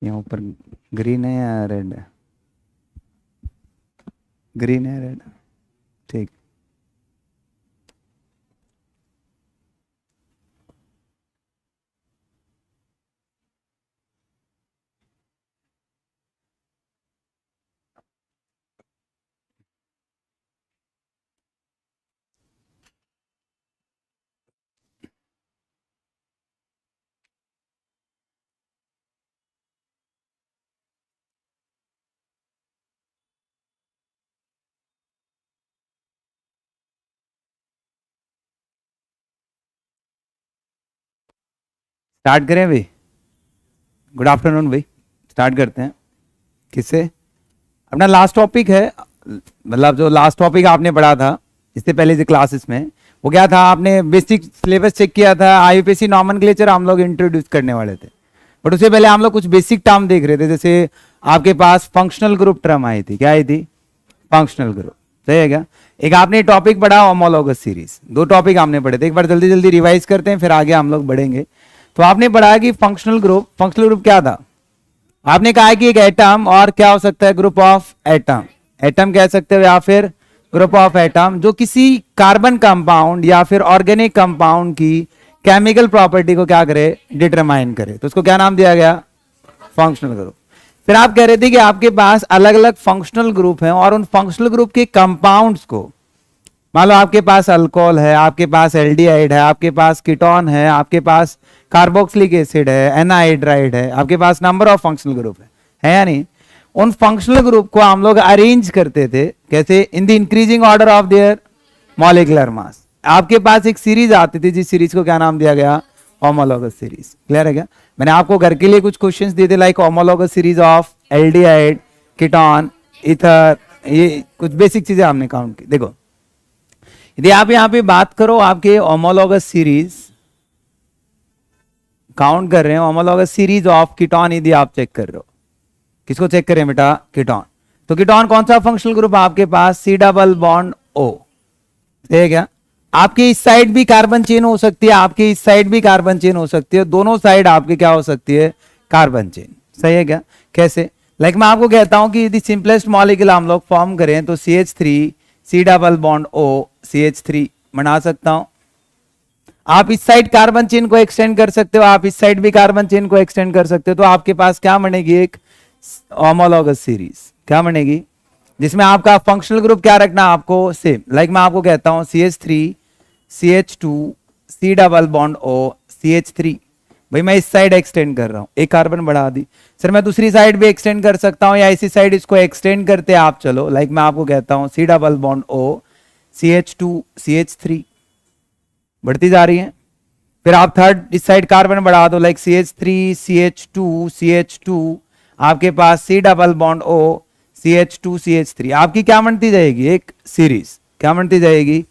यहाँ ऊपर ग्रीन है या रेड है? ग्रीन है, रेड, ठीक। स्टार्ट करें भाई? गुड आफ्टरनून भाई, स्टार्ट करते हैं। किससे? अपना लास्ट टॉपिक है, मतलब जो लास्ट टॉपिक आपने पढ़ा था इससे पहले जो क्लासेस में, वो क्या था? आपने बेसिक सिलेबस चेक किया था, आईयूपीएसी नॉमेनक्लेचर हम लोग इंट्रोड्यूस करने वाले थे, बट उससे पहले हम लोग कुछ बेसिक टर्म देख रहे थे। जैसे आपके पास फंक्शनल ग्रुप टर्म आई थी, क्या आई थी? फंक्शनल ग्रुप, सही है क्या? एक आपने टॉपिक पढ़ा होमोलॉगस सीरीज, दो टॉपिक हमने पढ़े थे, एक बार जल्दी जल्दी रिवाइज करते हैं फिर आगे हम लोग बढ़ेंगे। तो आपने पढ़ा कि फंक्शनल ग्रुप क्या था? आपने कहा कि एक एटम और क्या हो सकता है? ग्रुप ऑफ एटम, एटम कह सकते हो या फिर ग्रुप ऑफ एटम, जो किसी कार्बन कंपाउंड या फिर ऑर्गेनिक कंपाउंड की केमिकल प्रॉपर्टी को क्या करे? डिटरमाइन करे। तो उसको क्या नाम दिया गया? Functional group. फिर आप कह रहे थे कि आपके पास अलग अलग फंक्शनल ग्रुप हैं और उन फंक्शनल ग्रुप के कंपाउंड्स को, मान लो आपके पास अल्कोहल है, आपके पास एल्डिहाइड है, आपके पास कीटोन है, आपके पास कार्बोक्सिलिक एसिड है, एनहाइड्राइड है, आपके पास नंबर ऑफ फंक्शनल ग्रुप है या नहीं? उन फंक्शनल ग्रुप को हम लोग अरेंज करते थे कैसे? In the increasing order of their molecular mass. आपके पास एक सीरीज आती थी, जिस सीरीज को क्या नाम दिया गया? Homologous series. क्लियर है क्या? मैंने आपको घर के लिए कुछ क्वेश्चंस दिए थे, like homologous series of aldehyde, ketone, ether, ये कुछ बेसिक चीजें हमने काउंट की। देखो, यदि आप यहां पे बात करो, आपके होमोलॉगस सीरीज काउंट कर रहे हैं, होमोलॉगस सीरीज ऑफ कीटोन, यदि आप चेक कर रहे हो, किसको चेक करें बेटा? कीटोन। तो कीटोन कौन सा फंक्शनल ग्रुप आपके पास? सी डबल बॉन्ड ओ, है क्या? आपके इस साइड भी कार्बन चेन हो सकती है, आपके इस साइड भी कार्बन चेन हो सकती है, दोनों साइड आपके क्या हो सकती है? Carbon chain. सही है क्या? कैसे? लाइक मैं आपको कहता हूं कि यदि सिंपलेस्ट मॉलिक्यूल हम लोग फॉर्म करें तो CH3 सी डबल बॉन्ड O CH3 बना सकता हूं। आप इस साइड कार्बन चेन को एक्सटेंड कर सकते हो, आप इस साइड भी कार्बन चेन को एक्सटेंड कर सकते हो, तो आपके पास क्या बनेगी? एक होमोलॉगस सीरीज। क्या बनेगी? जिसमें आपका फंक्शनल ग्रुप क्या रखना आपको? सेम। लाइक मैं आपको कहता हूं CH3 CH2 सी डबल बॉन्ड O CH3। भाई मैं इस साइड एक्सटेंड कर रहा हूं, एक कार्बन बढ़ा दी। सर मैं दूसरी साइड भी एक्सटेंड कर सकता हूं या इसी साइड इसको एक्सटेंड करते आप चलो। लाइक मैं आपको कहता हूं सी double bond O CH2 CH3, बढ़ती जा रही है। फिर आप थर्ड इस साइड कार्बन बढ़ा दो, लाइक CH3 CH2 CH2, आपके पास C double bond O CH2 CH3। आपकी क्या बनती जाएगी? एक सीरीज। क्या बनती जाएगी?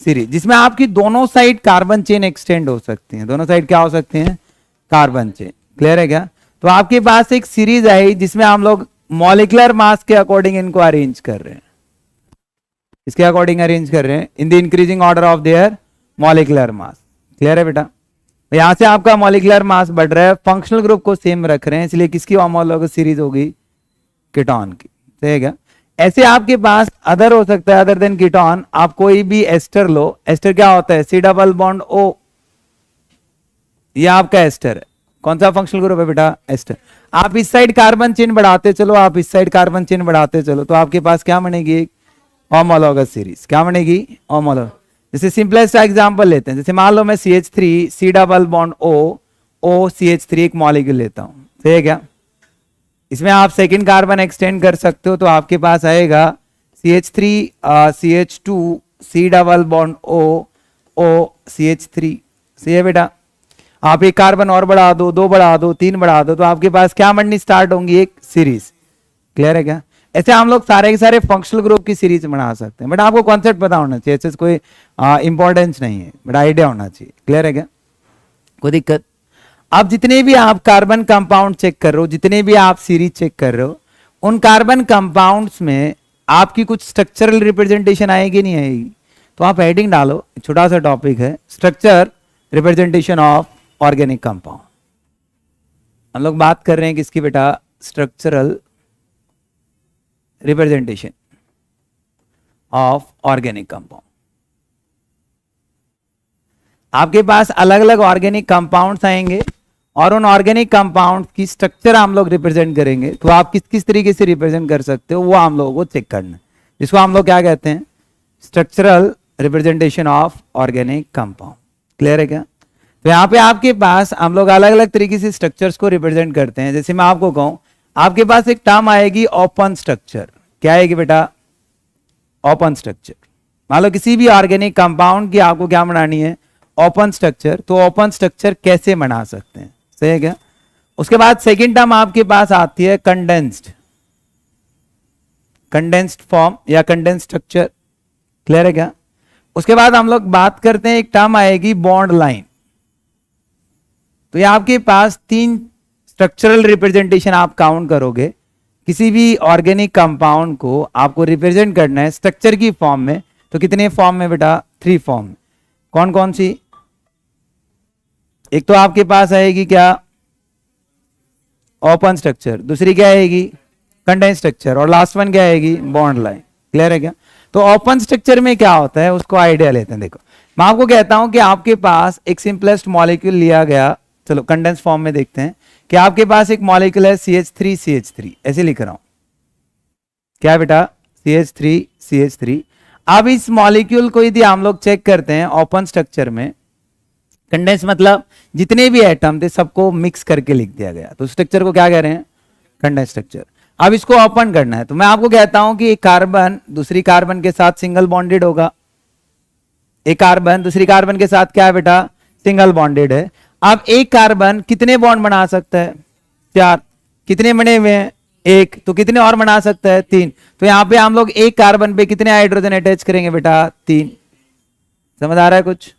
सीरीज, जिसमें आपकी दोनों साइड कार्बन चेन एक्सटेंड हो सकती हैं, दोनों साइड क्या हो सकते हैं? Carbon chain. क्लियर है क्या? तो आपके पास एक सीरीज आई जिसमें हम लोग मॉलिक्यूलर मास के अकॉर्डिंग इनको अरेंज कर रहे हैं। इसके अकॉर्डिंग अरेंज कर रहे हैं in the increasing order of their molecular mass. Clear है बेटा? यहां से आपका मॉलिक्यूलर मास बढ़ रहा है, फंक्शनल ग्रुप को सेम रख रहे हैं, इसलिए किसकी होमोलॉगस सीरीज होगी? कीटोन की। सही है क्या? ऐसे आपके पास अदर हो सकता है, अदर देन कीटोन, आप कोई भी एस्टर लो। एस्टर क्या होता है? सी डबल बॉन्ड O, ये आपका एस्टर है। कौन सा फंक्शनल ग्रुप है बेटा? एस्टर। आप इस साइड कार्बन चेन बढ़ाते चलो, आप इस साइड कार्बन चेन बढ़ाते चलो, तो आपके पास क्या बनेगी? एक होमोलॉगस सीरीज। क्या बनेगी? होमोलॉगस। जैसे सिंपलेस्ट एग्जांपल लेते हैं, जैसे मान लो मैं CH3 सी डबल बॉन्ड O CH3 एक मॉलिक्यूल लेता हूं। सही है क्या? इसमें आप सेकंड कार्बन एक्सटेंड कर सकते हो, तो आपके पास आएगा CH3 CH2 सी डबल बॉन्ड O CH3। सही है बेटा? आप एक कार्बन और बढ़ा दो, दो बढ़ा दो, तीन बढ़ा दो, तो आपके पास क्या बननी स्टार्ट होंगी? एक सीरीज। क्लियर है क्या? ऐसे हम लोग सारे के सारे फंक्शनल ग्रुप की सीरीज बना सकते हैं, बट आपको कॉन्सेप्ट पता होना चाहिए, ऐसे कोई इंपॉर्टेंस नहीं है, बट आइडिया होना चाहिए। क्लियर है क्या? कोई दिक्कत? अब जितने भी आप कार्बन कंपाउंड चेक कर रहे हो, जितने भी आप सीरीज चेक कर रहे हो, उन कार्बन कंपाउंड्स में आपकी कुछ स्ट्रक्चरल रिप्रेजेंटेशन आएगी नहीं आएगी? तो आप हेडिंग डालो, छोटा सा टॉपिक है, structure representation of organic compound. हम लोग बात कर रहे हैं किसकी बेटा, structural representation of organic compound. आपके पास अलग अलग ऑर्गेनिक कंपाउंड्स आएंगे और उन ऑर्गेनिक कंपाउंड की स्ट्रक्चर हम लोग रिप्रेजेंट करेंगे। तो आप किस किस तरीके से रिप्रेजेंट कर सकते हो वो हम लोगों को चेक करना है, जिसको हम लोग क्या कहते हैं, structural representation of organic compound. Clear है क्या? तो यहाँ पे आपके पास हम लोग अलग अलग तरीके से स्ट्रक्चर्स को रिप्रेजेंट करते हैं। जैसे मैं आपको कहूं, आपके पास एक टर्म आएगी ओपन स्ट्रक्चर। क्या आएगी बेटा? Open structure. मान लो किसी भी ऑर्गेनिक कंपाउंड की आपको क्या बनानी है, ओपन स्ट्रक्चर। तो ओपन स्ट्रक्चर कैसे बना सकते हैं, सही है क्या? उसके बाद सेकेंड टर्म आपके पास आती है कंडेंस्ड फॉर्म या कंडेंस्ड स्ट्रक्चर। क्लियर है क्या? उसके बाद हम लोग बात करते हैं, एक टर्म आएगी बॉन्ड लाइन। तो ये आपके पास 3 स्ट्रक्चरल रिप्रेजेंटेशन आप काउंट करोगे। किसी भी ऑर्गेनिक कंपाउंड को आपको रिप्रेजेंट करना है स्ट्रक्चर की फॉर्म में, तो कितने फॉर्म में बेटा? 3 फॉर्म में। कौन कौन सी? एक तो आपके पास आएगी क्या, ओपन स्ट्रक्चर, दूसरी क्या आएगी, कंडेंस्ड स्ट्रक्चर, और लास्ट वन क्या आएगी, बॉन्ड लाइन। क्लियर है क्या? तो ओपन स्ट्रक्चर में क्या होता है उसको आइडिया लेते हैं। देखो मैं आपको कहता हूं कि आपके पास एक सिंपलेस्ट मॉलिक्यूल लिया गया, चलो कंडेंस फॉर्म में देखते हैं कि आपके पास एक मॉलिक्यूल है CH3CH3, ऐसे लिख रहा हूं। क्या बेटा? CH3CH3। अब इस मॉलिक्यूल को यदि हम लोग चेक करते हैं ओपन स्ट्रक्चर में, कंडेंस मतलब जितने भी एटम थे सबको मिक्स करके लिख दिया गया, तो स्ट्रक्चर को क्या कह रहे हैं, कंडेंस स्ट्रक्चर। अब इसको ओपन करना है तो मैं आपको कहता हूं कि एक कार्बन दूसरी कार्बन के साथ सिंगल बॉन्डेड होगा, एक कार्बन दूसरी कार्बन के साथ क्या है बेटा, सिंगल बॉन्डेड है। अब एक कार्बन कितने बॉन्ड बना सकता है, 4। कितने बने हुए हैं, 1। तो कितने और बना सकता है, 3। तो यहां पे हम लोग एक कार्बन पे कितने हाइड्रोजन अटैच करेंगे बेटा, 3। समझ आ रहा है कुछ?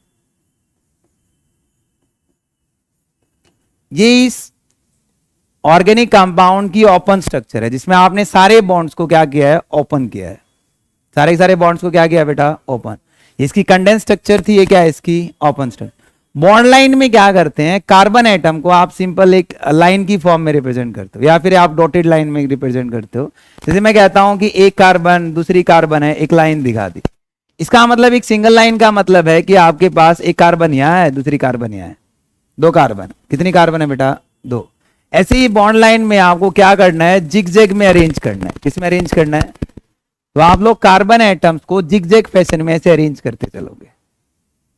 ये इस ऑर्गेनिक कंपाउंड की ओपन स्ट्रक्चर है, जिसमें आपने सारे बॉन्ड्स को क्या किया है, ओपन किया है। सारे सारे बॉन्ड्स को क्या किया बेटा, ओपन। इसकी कंडेंस स्ट्रक्चर थी, ये क्या है, इसकी ओपन स्ट्रक्चर। बॉन्ड लाइन में क्या करते हैं, कार्बन एटम को आप सिंपल एक लाइन की फॉर्म में रिप्रेजेंट करते हो या फिर आप डॉटेड लाइन में रिप्रेजेंट करते हो। जैसे मैं कहता हूं कि एक कार्बन दूसरी कार्बन है, एक लाइन दिखा दी। इसका मतलब एक सिंगल लाइन का मतलब है कि आपके पास एक कार्बन यहां है, दूसरी कार्बन यहां है, 2 कार्बन। कितनी कार्बन है बेटा, 2। ऐसे ही बॉन्ड लाइन में आपको क्या करना है, जिगजैग में अरेंज करना है। किस में अरेंज करना है, तो आप लोग कार्बन एटम्स को जिगजैग फैशन में ऐसे अरेंज करते चलोगे,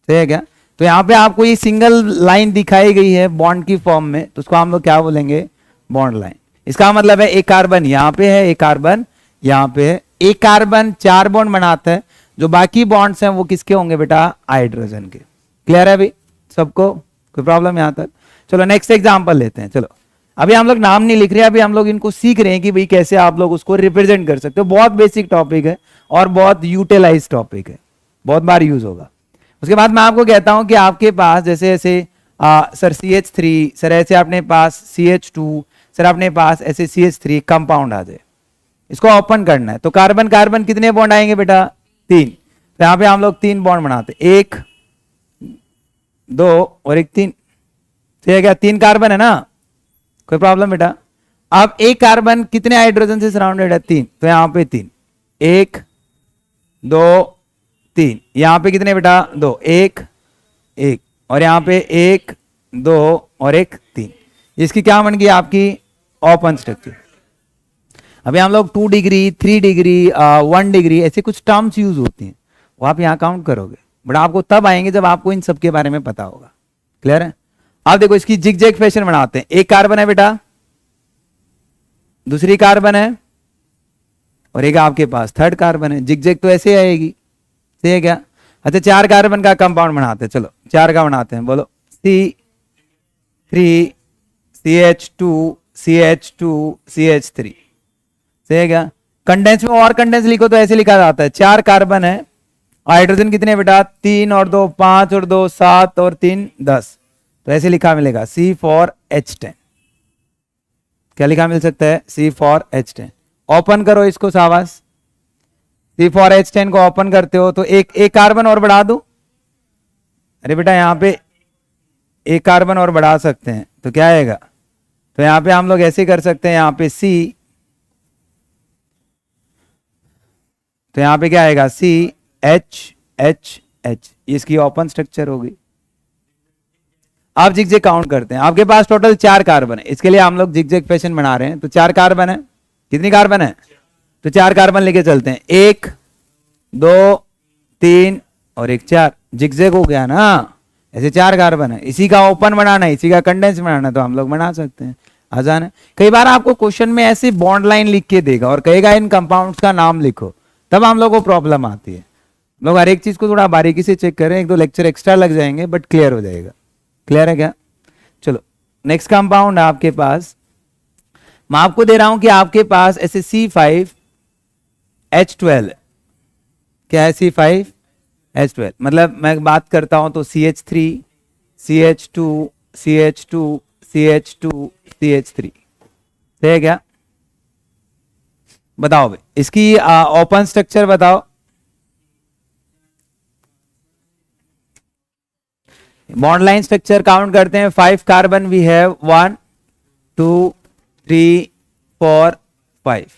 सही है क्या? तो यहां पे आपको ये सिंगल लाइन दिखाई गई है बॉन्ड की फॉर्म में, तो उसको हम लोग क्या बोलेंगे, बॉन्ड लाइन। इसका मतलब है एक कार्बन यहां पे है, एक कार्बन यहां पे है। एक कार्बन 4 बॉन्ड बनाता है, जो बाकी बॉन्ड्स हैं वो किसके होंगे बेटा, हाइड्रोजन के। क्लियर है अभी सबको, कोई प्रॉब्लम यहां तक? चलो नेक्स्ट एग्जांपल लेते हैं। चलो अभी हम लोग नाम नहीं लिख रहे, अभी हम लोग इनको सीख रहे हैं कि भाई कैसे आप लोग उसको रिप्रेजेंट कर सकते हो। बहुत बेसिक टॉपिक है और बहुत यूटिलाइज टॉपिक है, बहुत बार यूज होगा। उसके बाद मैं आपको कहता हूं कि आपके पास जैसे ऐसे सर CH3, सर ऐसे अपने पास CH2, सर अपने पास ऐसे CH3 कंपाउंड आ जाए, इसको ओपन करना है। तो कार्बन कार्बन कितने बॉन्ड आएंगे बेटा, 3। तो यहां पे हम लोग 3 बॉन्ड बनाते, 1 2 और 1 3। ठीक है क्या, 3 कार्बन है ना, कोई प्रॉब्लम बेटा? अब एक कार्बन कितने हाइड्रोजन से सराउंडेड है, 3। तो यहां पे 3, 1 2 3। यहां पे कितने बेटा, 2, 1 1, और यहां पे 1 2 और 1 3। इसकी क्या बन गई आपकी, ओपन स्ट्रक्चर। अभी हम लोग 2 डिग्री 3 डिग्री 1 डिग्री ऐसे कुछ टर्म्स यूज होती हैं, वो आप यहां काउंट करोगे, बट आपको तब आएंगे जब आपको इन सब के बारे में पता होगा। क्लियर है? आप देखो इसकी जिगजैग फैशन बनाते हैं। एक कार्बन है बेटा, दूसरी कार्बन है, और एक आपके पास थर्ड कार्बन है। जिगजैग तो ऐसे आएगी, सही है क्या? अच्छा 4 कार्बन का कंपाउंड बनाते हैं, चलो 4 का बनाते हैं, बोलो C3 CH2 CH2 CH3, सही है क्या? कंडेंस में और कंडेंस लिखो तो ऐसे लिखा जाता है, 4 कार्बन है, हाइड्रोजन कितने बेटा, 3 और 2 5 और 2 7 और 3 10। तो ऐसे लिखा मिलेगा C4H10। क्या लिखा मिल सकता है, C4H10। ओपन करो इसको शाबाश। C4H10 को ओपन करते हो तो एक कार्बन और बढ़ा दो। अरे बेटा यहां पे एक कार्बन और बढ़ा सकते हैं, तो क्या आएगा, तो यहां पे हम लोग ऐसे कर सकते हैं, यहां पे C, तो यहां पे क्या आएगा C H H H, इसकी ओपन स्ट्रक्चर होगी। आप जिगजैग काउंट करते हैं, आपके पास टोटल 4 कार्बन है, इसके लिए हम लोग जिगजैग फैशन बना रहे हैं। तो 4 कार्बन है, कितनी कार्बन है? तो 4 कार्बन लेके चलते हैं, 1 2 3 और 1 4, जिगजैग हो गया ना। ऐसे 4 कार्बन है, इसी का ओपन बनाना है, इसी का कंडेंस बनाना है, तो हम लोग बना सकते हैं, आसान है। कई बार आपको क्वेश्चन में ऐसे बॉन्ड लाइन लिख के देगा और कहेगा इन कंपाउंड्स का नाम लिखो, तब हम लोग को प्रॉब्लम आती है। लोग हर एक चीज को थोड़ा बारीकी से चेक करें, 1-2 लेक्चर एक्स्ट्रा लग जाएंगे बट क्लियर हो जाएगा। क्लियर है क्या? चलो नेक्स्ट कंपाउंड है आपके पास, मैं आपको दे रहा हूं कि आपके पास ऐसे C5H12 है। क्या है? C5H12, मतलब मैं बात करता हूं तो CH3 CH2 CH2 CH2 CH3, सही है क्या? बताओ भाई इसकी ओपन स्ट्रक्चर बताओ। बॉन्ड लाइन स्ट्रक्चर काउंट करते हैं, 5 कार्बन वी हैव, 1 2 3 4 5।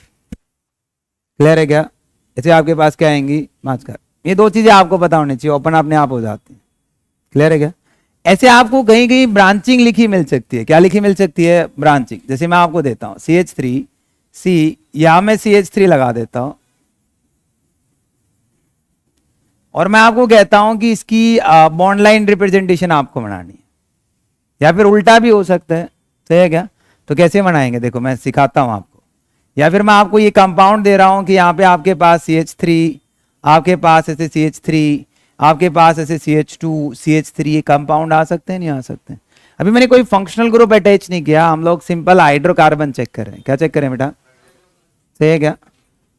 क्लियर है क्या? ऐसे आपके पास क्या आएंगी? 5 कार्बन। ये 2 चीजें आपको पता होनी चाहिए, ओपन अपने आप हो जाती है। क्लियर है क्या? ऐसे आपको कहीं कहीं ब्रांचिंग लिखी मिल सकती है। क्या लिखी मिल सकती है? ब्रांचिंग। जैसे मैं आपको देता हूं CH3 C, यहां मैं CH3 लगा देता हूं और मैं आपको कहता हूं कि इसकी बॉन्ड लाइन रिप्रेजेंटेशन आपको बनानी है, या फिर उल्टा भी हो सकता है, सही है क्या? तो कैसे बनाएंगे देखो मैं सिखाता हूं आपको। या फिर मैं आपको ये कंपाउंड दे रहा हूं कि यहाँ पे आपके पास CH3, आपके पास ऐसे CH3, आपके पास ऐसे CH2 CH3, ये कंपाउंड आ सकते हैं नहीं आ सकते हैं? अभी मैंने कोई फंक्शनल ग्रुप अटैच नहीं किया, हम लोग सिंपल हाइड्रोकार्बन चेक कर रहे हैं। क्या चेक करें बेटा? सही है क्या?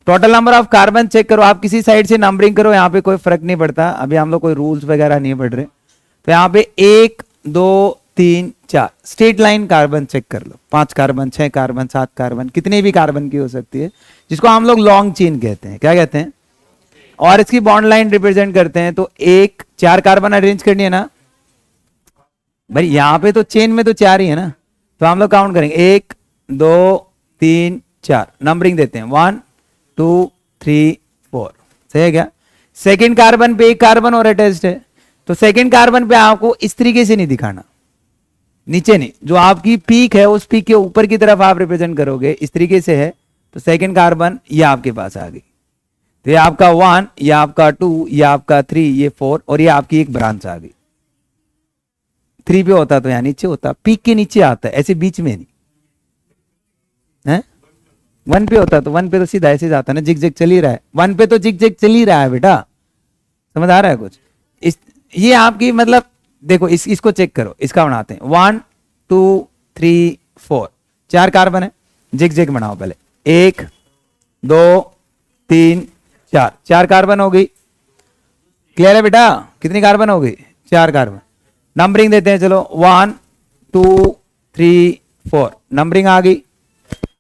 Total number of carbon check करो, आप किसी साइड से नंबरिंग करो, यहाँ पे कोई फर्क नहीं पड़ता। अभी हम लोग कोई रूल्स वगैरह नहीं पढ़ रहे। तो यहाँ पे 1 2 3 4 स्ट्रेट लाइन कार्बन चेक कर लो, 5 कार्बन 6 कार्बन 7 कार्बन, कितने भी कार्बन की हो सकती है, जिसको हम लोग लॉन्ग चेन कहते हैं। क्या कहते हैं? और इसकी बॉन्ड लाइन रिप्रेजेंट करते हैं। तो 4 कार्बन अरेंज करनी है ना भाई, यहाँ पे तो चेन में तो 4 ही है ना, तो हम लोग काउंट करेंगे 1 2 3 4, नंबरिंग देते हैं 1 2 3 4, सही है क्या? सेकेंड कार्बन पे 1 कार्बन और अटैच्ड है, तो सेकेंड कार्बन पे आपको इस तरीके से नहीं दिखाना, नीचे नहीं, जो आपकी पीक है उस पीक के ऊपर की तरफ आप रिप्रेजेंट करोगे, इस तरीके से है। तो सेकेंड कार्बन ये आपके पास आ गई, तो ये आपका 1, ये आपका 2, ये आपका 3, ये 4 और ये आपकी एक ब्रांच आ गई। 3 पे होता तो यहाँ नीचे होता, पीक के नीचे आता है, ऐसे बीच में नहीं है। 1 पे होता तो 1 पे तो सीधा ऐसे जाता ना, जिग जिग चल ही रहा है, 1 पे तो जिग जिग चल ही रहा है बेटा, समझ आ रहा है कुछ? ये आपकी मतलब देखो इसको चेक करो, इसका बनाते हैं 1 2 3 4, 4 कार्बन है, जिग जिग बनाओ पहले, 1 2 3 4, 4 कार्बन हो गई। क्लियर है बेटा? कितनी कार्बन हो गई? 4 कार्बन। नंबरिंग देते हैं, चलो 1 2 3 4, नंबरिंग आ गई।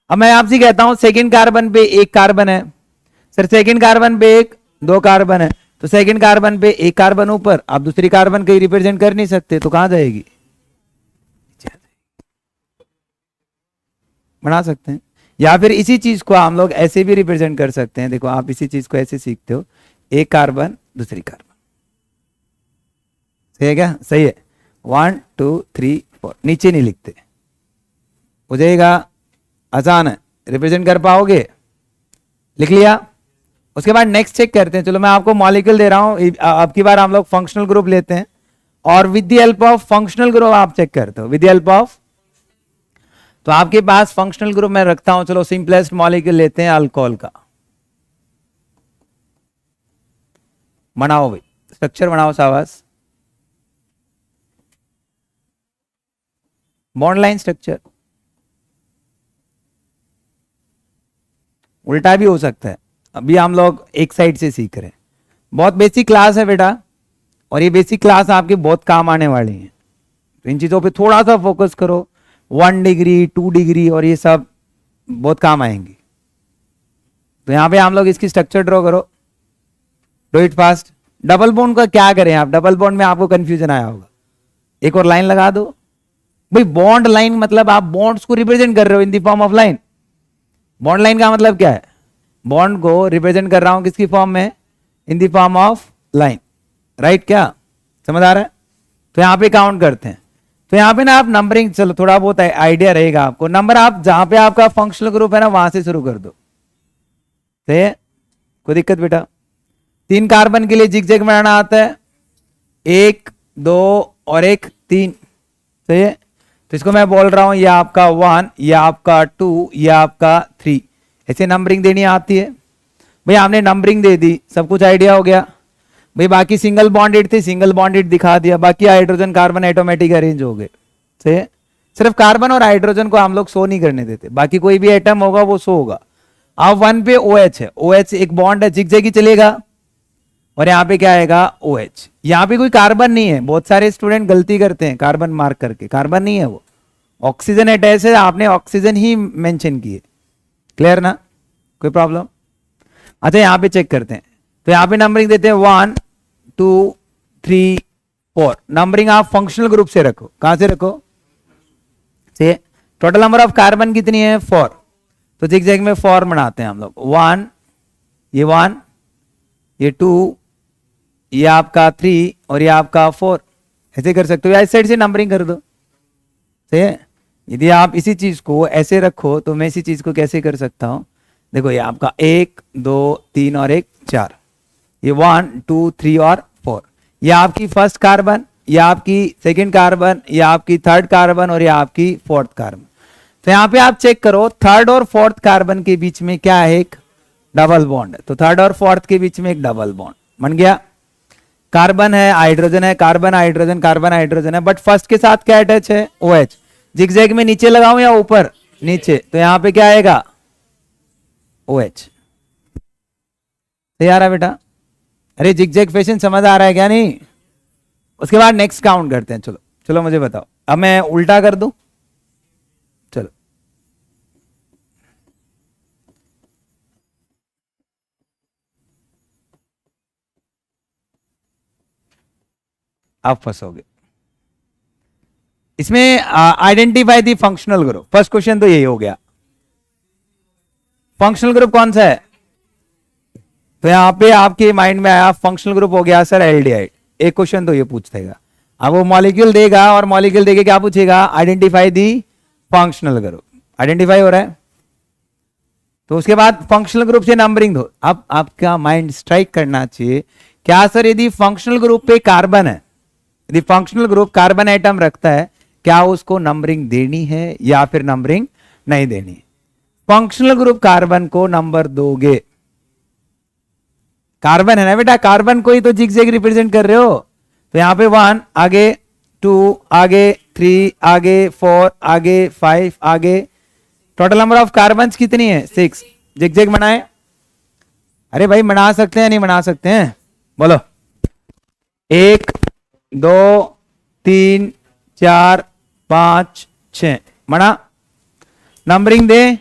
अब मैं आपसे कहता हूं सेकंड कार्बन पे 1 कार्बन है, सर सेकंड कार्बन पे 2 कार्बन है, तो सेकंड कार्बन पे 1 कार्बन ऊपर, आप दूसरी कार्बन कहीं रिप्रेजेंट कर नहीं सकते, तो कहां जाएगी? बना सकते हैं, या फिर इसी चीज को हम लोग ऐसे भी रिप्रेजेंट कर सकते हैं। देखो आप इसी चीज को ऐसे सीखते हो, 1 कार्बन दूसरी कार्बन, सही है क्या? सही है। 1 2 3 4, नीचे नहीं लिखते, हो जाएगा, आसान है, रिप्रेजेंट कर पाओगे? लिख लिया? उसके बाद नेक्स्ट चेक करते हैं। चलो मैं आपको मॉलिक्यूल दे रहा हूं, अब की बार हम लोग फंक्शनल ग्रुप लेते हैं और with the help of functional group आप चेक करते हो, विद द हेल्प ऑफ। तो आपके पास फंक्शनल ग्रुप में रखता हूं, चलो सिंपलेस्ट मॉलिक्यूल लेते हैं अल्कोहल का। बनाओ भाई, स्ट्रक्चर बनाओ सावास, बॉन्ड लाइन स्ट्रक्चर। उल्टा भी हो सकता है, अभी हम लोग एक साइड से सीख रहे हैं। बहुत बेसिक क्लास है बेटा, और ये बेसिक क्लास आपके बहुत काम आने वाली है, तो इन चीजों पे थोड़ा सा फोकस करो। 1 डिग्री 2 डिग्री और ये सब बहुत काम आएंगी। तो यहां पे हम लोग इसकी स्ट्रक्चर ड्रॉ करो, do it fast. Double bond का क्या करें आप? डबल बॉन्ड में आपको कंफ्यूजन आया होगा, एक और लाइन लगा दो, भाई बॉन्ड लाइन मतलब आप बॉन्ड्स को रिप्रेजेंट कर रहे हो in the form of line. Bond line का मतलब क्या है? बॉन्ड को रिप्रेजेंट कर रहा हूं किसकी फॉर्म में? In the form of line, right? क्या समझ आ रहा है? तो यहां पे काउंट करते हैं। तो यहां पे ना आप नंबरिंग, चलो थोड़ा बहुत आइडिया रहेगा आपको। नंबर आप जहां पे आपका फंक्शनल ग्रुप है ना वहां से शुरू कर दो। सही है, कोई दिक्कत बेटा? 3 कार्बन के लिए जिगजैग बनाना आता है, 1 2 और 1 3। सही है, तो इसको मैं बोल रहा हूं ये आपका 1, ये आपका 2, ये आपका 3। ऐसे नंबरिंग देनी आती है भाई। हमने नंबरिंग दे दी, सब कुछ आइडिया हो गया भाई। बाकी सिंगल बॉन्डेड थे, सिंगल बॉन्डेड दिखा दिया। बाकी हाइड्रोजन कार्बन ऑटोमेटिक अरेंज हो गए। सही है, सिर्फ कार्बन और हाइड्रोजन को हम लोग शो नहीं करने देते, बाकी कोई भी एटम होगा वो शो होगा। अब 1 पे OH है, OH एक बॉन्ड है, जिगजैग ही चलेगा। और यहाँ पे क्या आएगा? OH। यहाँ पे कोई कार्बन नहीं है। बहुत सारे स्टूडेंट गलती करते हैं कार्बन मार्क करके, कार्बन नहीं है वो, ऑक्सीजन अटैच है, आपने ऑक्सीजन ही मेंशन किए। क्लियर ना? कोई प्रॉब्लम? अच्छा यहाँ पे चेक करते हैं। तो यहाँ पे नंबरिंग देते हैं 1 2 3 4। नंबरिंग आप फंक्शनल ग्रुप से रखो। कहां से रखो? से टोटल नंबर ऑफ कार्बन कितनी है? 4। तो जिगजैग में 4 बनाते हैं हम लोग। 1, ये 1, ये 2, ये आपका 3 और ये आपका 4। ऐसे कर सकते हो या इस साइड से नंबरिंग कर दो। सही है, यदि आप इसी चीज को ऐसे रखो तो मैं इसी चीज को कैसे कर सकता हूं? देखो ये आपका 1 2 3 और 1 4, ये 1 2 3 और 4। ये आपकी फर्स्ट कार्बन, ये आपकी सेकंड कार्बन, ये आपकी थर्ड कार्बन और ये आपकी फोर्थ कार्बन। तो यहां पे आप चेक करो, थर्ड और फोर्थ कार्बन के बीच में क्या है? एक डबल बॉन्ड है। तो थर्ड और फोर्थ के बीच में एक डबल बॉन्ड बन गया। कार्बन है, हाइड्रोजन है, कार्बन हाइड्रोजन, कार्बन हाइड्रोजन है, बट फर्स्ट के साथ क्या अटैच है? OH। जिगजैग में नीचे लगाऊं या ऊपर? नीचे। तो यहां पे क्या आएगा? OH। सही आ रहा है बेटा? अरे जिगजैग फैशन समझ आ रहा है क्या? नहीं? उसके बाद नेक्स्ट काउंट करते हैं। चलो चलो मुझे बताओ, अब मैं उल्टा कर दूं? चलो आप फंसोगे इसमें। Identify the functional group. First question तो यही हो गया, फंक्शनल ग्रुप कौन सा है? तो यहां पे आपके माइंड में आया फंक्शनल ग्रुप हो गया सर एल्डिहाइड। एक क्वेश्चन तो ये पूछेगा, अब वो मॉलिक्यूल देगा और मॉलिक्यूल देके क्या पूछेगा? Identify the functional group. Identify हो रहा है, तो उसके बाद फंक्शनल ग्रुप से नंबरिंग दो। अब आपका माइंड स्ट्राइक करना चाहिए, क्या सर यदि फंक्शनल ग्रुप पे कार्बन है, यदि फंक्शनल ग्रुप कार्बन एटम रखता है, क्या उसको नंबरिंग देनी है या फिर नंबरिंग नहीं देनी? फंक्शनल ग्रुप कार्बन को नंबर दोगे। कार्बन है ना बेटा, कार्बन को ही तो जिगजैग रिप्रेजेंट कर रहे हो। तो यहां पे 1 आगे, 2 आगे, 3 आगे, 4 आगे, 5 आगे। टोटल नंबर ऑफ कार्बन कितनी है? 6। जिगजैग बनाए? अरे भाई बना सकते हैं नहीं बना सकते हैं? बोलो। 1 2 3 4 5 6 बना। नंबरिंग दे,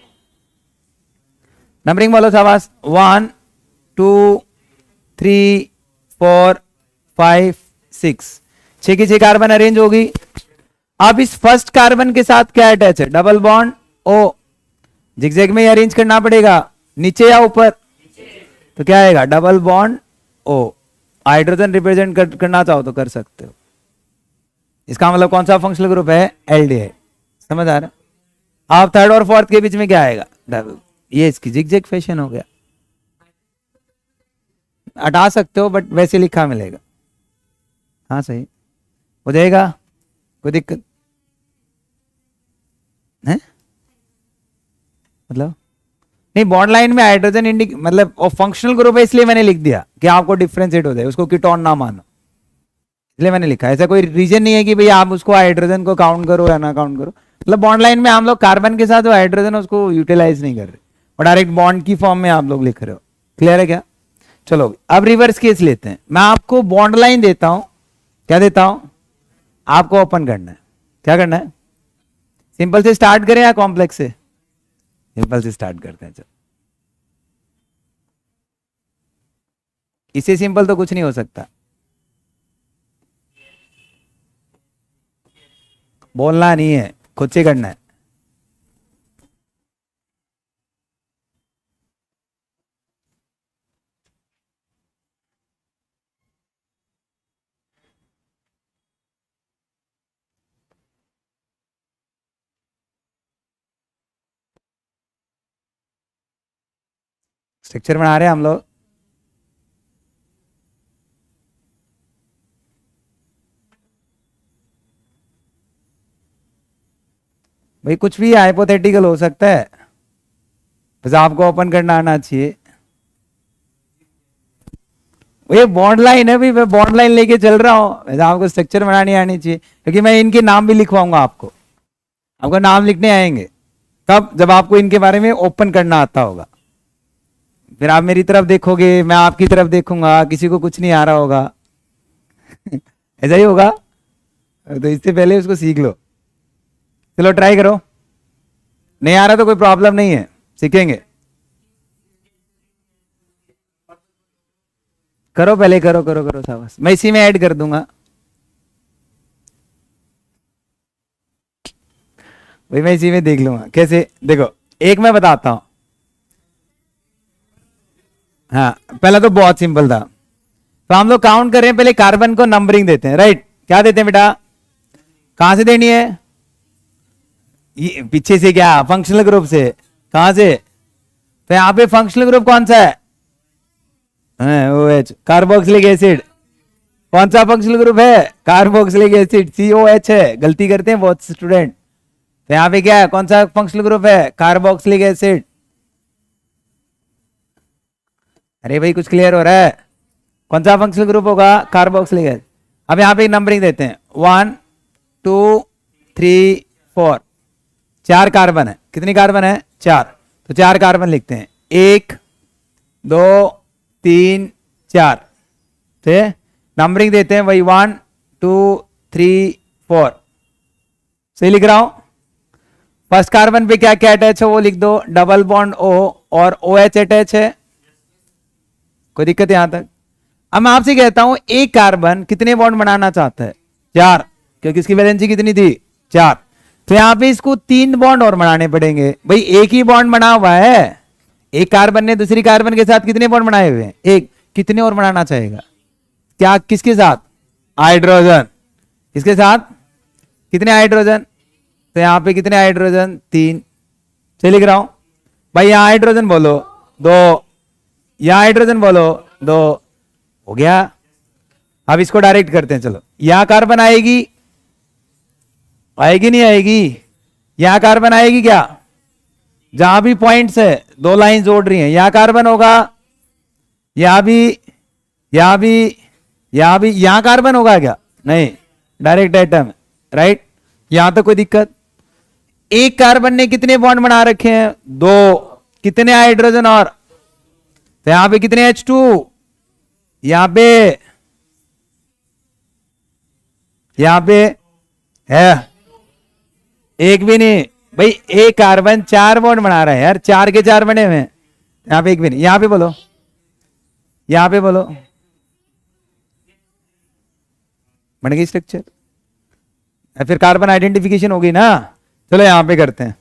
नंबरिंग बोलो शाबाश। 1 2 3 4 5 6, 6 की 6 कार्बन अरेंज होगी। अब इस फर्स्ट कार्बन के साथ क्या अटैच है? Double bond O। जिगजैग में अरेंज करना पड़ेगा, नीचे या ऊपर? तो क्या आएगा? Double bond O। Hydrogen represent करना चाहो तो कर सकते हो। इसका मतलब कौन सा फंक्शनल ग्रुप है? एल्डिहाइड। समझ आ रहा है? आप थर्ड और फोर्थ के बीच में क्या आएगा? डबल। ये इसकी जिगजैग फैशन हो गया। हटा सकते हो बट वैसे लिखा मिलेगा। हाँ सही हो जाएगा, कोई दिक्कत है? मतलब नहीं, बॉन्ड लाइन में हाइड्रोजन इंडिक मतलब वो फंक्शनल ग्रुप है इसलिए मैंने लिख दिया कि आपको डिफ्रेंशिएट हो जाए, उसको कीटोन ना मानो, इसलिए मैंने लिखा। ऐसा कोई रीजन नहीं है कि भाई आप उसको हाइड्रोजन को काउंट करो या ना काउंट करो। मतलब बॉन्ड लाइन में हम लोग कार्बन के साथ वो हाइड्रोजन उसको यूटिलाइज नहीं कर रहे और डायरेक्ट बॉन्ड की फॉर्म में आप लोग लिख रहे हो। क्लियर है क्या? चलो अब रिवर्स केस लेते हैं। मैं आपको बॉन्ड लाइन देता हूं, क्या देता हूं? आपको ओपन करना है। क्या करना है? सिंपल से स्टार्ट करें या कॉम्प्लेक्स से? सिंपल से स्टार्ट करते हैं। चलो, इससे सिंपल तो कुछ नहीं हो सकता। बोलना नहीं है, खुद से करना है। स्ट्रक्चर बना रहे हैं हम लोग। भाई कुछ भी हाइपोथेटिकल हो सकता है, बस आपको ओपन करना आना चाहिए। ये बॉन्ड लाइन है, भी मैं बॉन्ड लाइन लेके चल रहा हूँ, वैसे आपको स्ट्रक्चर बनानी आनी चाहिए, क्योंकि मैं इनके नाम भी लिखवाऊंगा आपको। आपको नाम लिखने आएंगे तब जब आपको इनके बारे में ओपन करना आता होगा। फिर आप मेरी तरफ देखोगे, मैं आपकी तरफ देखूंगा, किसी को कुछ नहीं आ रहा होगा। ऐसा ही होगा, तो इससे पहले उसको सीख लो। चलो ट्राई करो, नहीं आ रहा तो कोई प्रॉब्लम नहीं है, सीखेंगे। करो पहले, करो करो करो शाबाश, मैं इसी में ऐड कर दूंगा। भाई मैं इसी में देख लूंगा कैसे। देखो एक मैं बताता हूं। हाँ पहला तो बहुत सिंपल था। तो हम लोग काउंट कर रहे हैं, पहले कार्बन को नंबरिंग देते हैं, राइट। क्या देते हैं बेटा, कहां से देनी है, ये पीछे से, क्या फंक्शनल ग्रुप से। कहां से, तो यहां पे फंक्शनल ग्रुप कौन सा है, OH, कार्बोक्सिलिक एसिड। कौन सा फंक्शनल ग्रुप है, कार्बोक्सिलिक एसिड, COH है। गलती करते हैं बहुत स्टूडेंट। तो यहाँ पे क्या है, कौन सा फंक्शनल ग्रुप है, कार्बोक्सिलिक एसिड। अरे भाई कुछ क्लियर हो रहा है, कौन सा फंक्शनल ग्रुप होगा, कार्बोक्सिलिक एसिड। अब यहाँ पे नंबरिंग देते हैं, 1 2 3 4। 4 कार्बन है, कितनी कार्बन है, 4। तो 4 कार्बन लिखते हैं, 1 2 3 4 से नंबरिंग देते हैं वही 1 2 3 4। सही लिख रहा हूं। फर्स्ट कार्बन पे क्या क्या अटैच है वो लिख दो, डबल बॉन्ड O और OH अटैच है। कोई दिक्कत यहां तक। अब मैं आपसे कहता हूं एक कार्बन कितने बॉन्ड बनाना चाहता है, 4, क्योंकि इसकी वैलेंसी कितनी थी, 4। तो यहां पे इसको 3 बॉन्ड और बनाने पड़ेंगे। भाई एक ही बॉन्ड बना हुआ है, एक कार्बन ने दूसरी कार्बन के साथ कितने बॉन्ड बनाए हुए हैं, एक। कितने और बनाना चाहेगा, क्या किसके साथ, हाइड्रोजन। इसके साथ कितने हाइड्रोजन, तो यहां पे कितने हाइड्रोजन, 3। चलिए लिख रहा हूं भाई, यहां हाइड्रोजन बोलो 2, यहां हाइड्रोजन बोलो 2, हो गया। अब इसको डायरेक्ट करते हैं, चलो यहां कार्बन आएगी, आएगी नहीं आएगी, यहां कार्बन आएगी क्या, जहां भी पॉइंट्स है 2 लाइन जोड़ रही हैं, यहां कार्बन होगा, यहां भी, यहां भी, यहां भी, यहां कार्बन होगा क्या, नहीं, डायरेक्ट एटम, राइट। यहां तो कोई दिक्कत। एक कार्बन ने कितने बॉन्ड बना रखे हैं, 2, कितने हाइड्रोजन और, तो यहां पे कितने H2, यहां पे, यहां पे है एक भी नहीं। भाई एक कार्बन 4 बॉन्ड बना रहा है यार, 4 के 4 बने हुए हैं, यहां पे एक भी नहीं। यहां पे बोलो, यहां पे बोलो, बन गई स्ट्रक्चर। फिर कार्बन आइडेंटिफिकेशन होगी ना। चलो यहां पे करते हैं,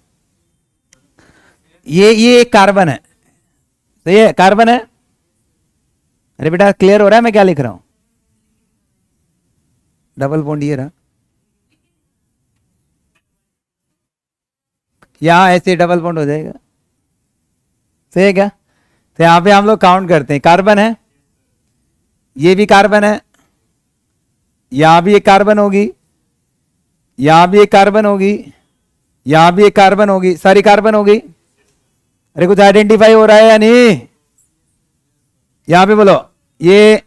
ये एक कार्बन है, तो ये कार्बन है। अरे बेटा क्लियर हो रहा है मैं क्या लिख रहा हूं, डबल बॉन्ड ये रहा, यहां ऐसे डबल बॉन्ड हो जाएगा, सही है क्या। तो यहां पे हम लोग काउंट करते हैं, कार्बन है, ये भी कार्बन है, यहां भी एक कार्बन होगी, यहां भी एक कार्बन होगी, यहां भी एक कार्बन होगी, सारी कार्बन होगी। अरे कुछ आइडेंटिफाई हो रहा है या नहीं, यहां पे बोलो, ये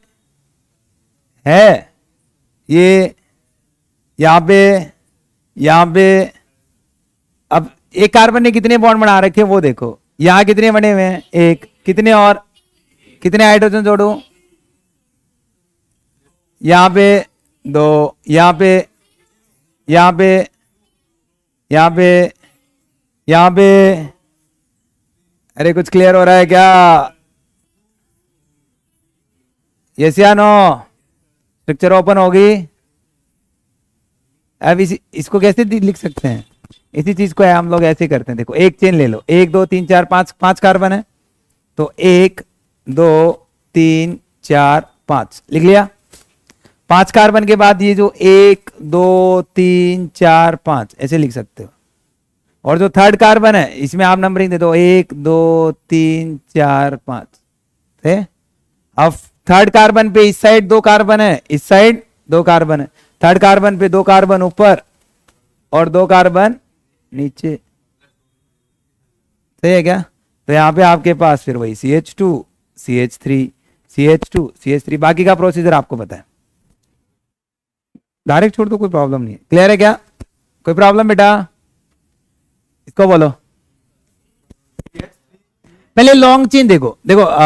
है, ये यहां पे, यहां पे। अब एक कार्बन ने कितने बॉन्ड बना रखे वो देखो, यहां कितने बने हुए हैं, एक, कितने और, कितने हाइड्रोजन जोड़ू, यहां पे 2, यहां पे, यहां पे, यहां पे, यहां पे। अरे कुछ क्लियर हो रहा है क्या, यस या नो, पिक्चर ओपन होगी। अब इसको कैसे लिख सकते हैं, इसी चीज को है हम लोग ऐसे करते हैं। देखो एक चेन ले लो, 1 2 3 4 5, 5 कार्बन है, तो 1 2 3 4 5 लिख लिया। 5 कार्बन के बाद ये जो 1 2 3 4 5 ऐसे लिख सकते हो। और जो थर्ड कार्बन है इसमें आप नंबरिंग दे दो, 1 2 3 4 5 है। अब थर्ड कार्बन पे इस साइड 2 कार्बन है, इस साइड 2 कार्बन है, थर्ड कार्बन पे 2 कार्बन ऊपर और 2 कार्बन नीचे, सही है क्या? तो यहां पे आपके पास फिर वही CH2 CH3 CH2 CH3, बाकी का प्रोसीजर आपको पता है, डायरेक्ट छोड़ दो, कोई प्रॉब्लम नहीं है। क्लियर है क्या? कोई प्रॉब्लम बेटा? इसको बोलो। पहले लॉन्ग चेन देखो,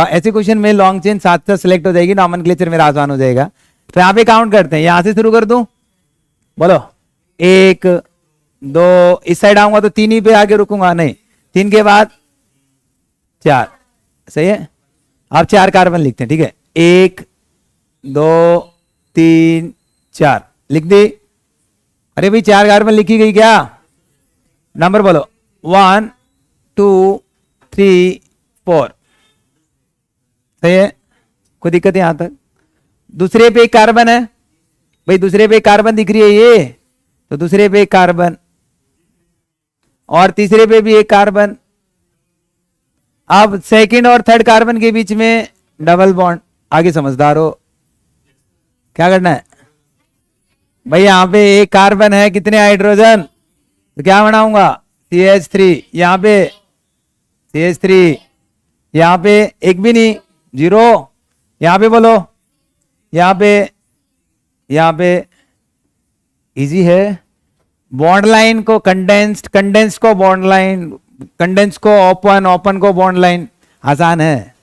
ऐसे क्वेश्चन में लॉन्ग चेन साथ साथ सिलेक्ट हो जाएगी, नॉमेनक्लेचर मेरा आसान हो जाएगा। तो यहां पे काउंट करते हैं, यहां से शुरू कर दूं, बोलो 1 2, इस साइड आऊंगा तो 3 ही पे आके रुकूंगा, नहीं 3 के बाद 4, सही है। आप 4 कार्बन लिखते हैं, ठीक है, 1 2 3 4 लिख दी। अरे भाई 4 कार्बन लिखी गई क्या? नंबर बोलो, 1 2 3 4, सही है, कोई दिक्कत है यहां तक? दूसरे पे एक कार्बन है भाई, दूसरे पे एक कार्बन दिख रही है ये, तो दूसरे पे एक कार्बन, और तीसरे पे भी एक कार्बन। अब सेकंड और थर्ड कार्बन के बीच में डबल बॉन्ड, आगे समझदार हो, क्या करना है भाई, यहां पे एक कार्बन है, कितने हाइड्रोजन, तो क्या बनाऊंगा CH3, यहां पे CH3, यहां पे एक भी नहीं, 0, यहां पे बोलो, यहां पे इजी है। बॉन्ड लाइन को कंडेंस्ड, कंडेंस्ड को बॉन्ड लाइन, कंडेंस्ड को ओपन, ओपन को बॉन्ड लाइन, आसान है,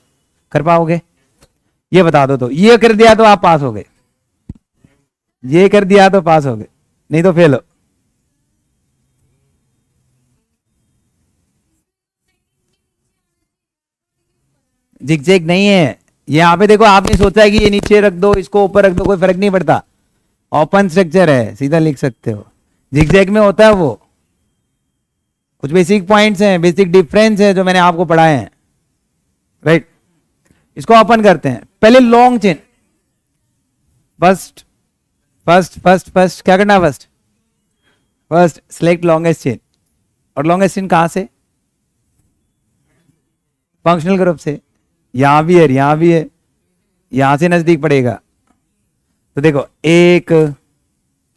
कर पाओगे? ये बता दो, तो ये कर दिया तो आप पास हो गए, ये कर दिया तो पास हो गए, नहीं तो फेल हो। जिग नहीं है यहाँ पे, देखो आपने सोचा है कि ये नीचे रख दो, इसको ऊपर रख दो, कोई फर्क नहीं पड़ता, ओपन स्ट्रक्चर है, सीधा लिख सकते हो। जिग में होता है वो, कुछ बेसिक पॉइंट्स हैं, बेसिक डिफरेंस है जो मैंने आपको पढ़ाए हैं, राइट। इसको ओपन करते हैं, पहले long chain, first first first first क्या करना है, फर्स्ट सिलेक्ट लॉन्गेस्ट चेन, और लॉन्गेस्ट चेन कहां से? फंक्शनल ग्रुप से, यहां भी है, यहां भी है, यहां से नजदीक पड़ेगा, तो देखो 1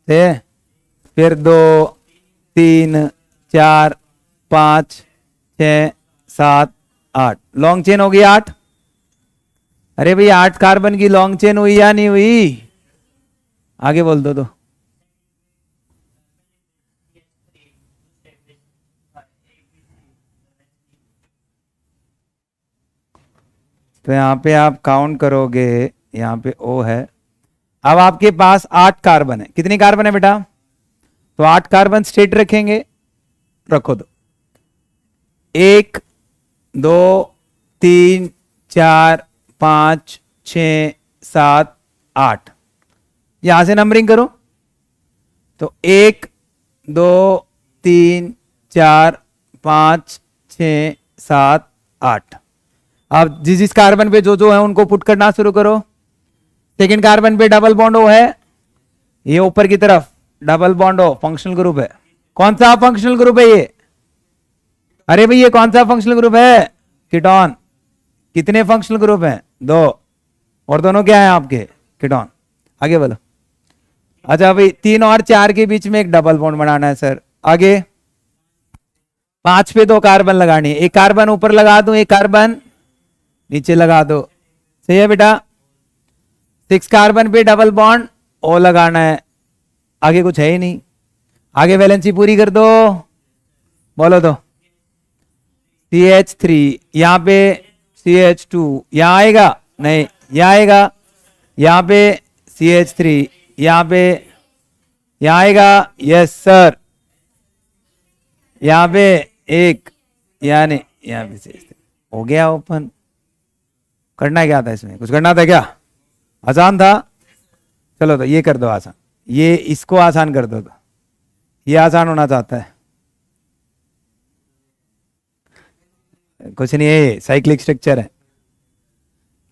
है, फिर 2 3 4 5 6 7 8, लॉन्ग चेन हो गई 8। अरे भाई 8 कार्बन की लॉन्ग चेन हुई या नहीं हुई? आगे बोल दो। तो यहां पे आप काउंट करोगे, यहां पे O है, अब आपके पास 8 कार्बन है, कितने कार्बन है बेटा? तो 8 कार्बन स्ट्रेट रखेंगे, रखो दो, 1 2 3 4 5 6 7 8, यहां से नंबरिंग करो, तो 1 2 3 4 5 6 7 8। अब जिस कार्बन पे जो है उनको पुट करना शुरू करो। सेकंड कार्बन पे डबल बॉन्ड O है, ये ऊपर की तरफ double bond O, functional group है। कौन सा फंक्शनल ग्रुप है ये? अरे भाई ये कौन सा फंक्शनल ग्रुप है? कीटोन। कितने फंक्शनल ग्रुप हैं? 2, और दोनों क्या है आपके? कीटोन। आगे बोलो। अच्छा भाई 3 और 4 के बीच में एक डबल बॉन्ड बनाना है सर। आगे 5 पे 2 कार्बन लगानी है, एक कार्बन ऊपर लगा दूं, एक कार्बन नीचे लगा दो, सही है बेटा। 6 कार्बन पे डबल बॉन्ड O लगाना है, आगे कुछ है ही नहीं, आगे वैलेंसी पूरी कर दो, बोलो तो। CH3, यहां पे CH2, यहां आएगा नहीं, यहां आएगा, यहां पे CH3, यहां पे, यहां आएगा, यस सर, यहां पे एक, यानी यहां पे CH3 हो गया ओपन। करना क्या था इसमें? कुछ करना था क्या? आसान था? चलो तो ये कर दो आसान, ये इसको आसान कर दो तो ये आसान होना चाहता है, कुछ नहीं, ये साइक्लिक स्ट्रक्चर है।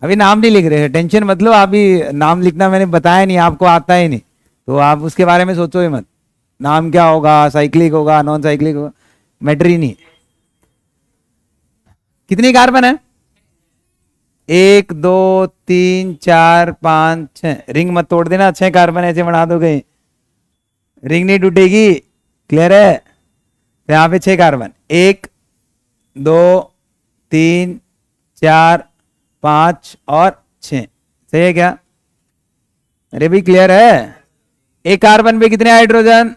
अभी नाम नहीं लिख रहे हैं, टेंशन मत लो, अभी नाम लिखना मैंने बताया नहीं, आपको आता ही नहीं, तो आप उसके बारे में सोचो ही मत। नाम क्या होगा, साइक्लिक होगा, नॉन साइक्लिक होगा, मैटर ही नहीं। कितनी कार्बन है? 1 2 3 4 5 6। रिंग मत तोड़ देना, 6 कार्बन ऐसे बना दोगे, रिंग नहीं टूटेगी। क्लियर है? तो यहाँ पे 6 कार्बन, 1 2 3 4 5 और 6, सही है क्या? अरे भी क्लियर है? एक कार्बन पे कितने हाइड्रोजन?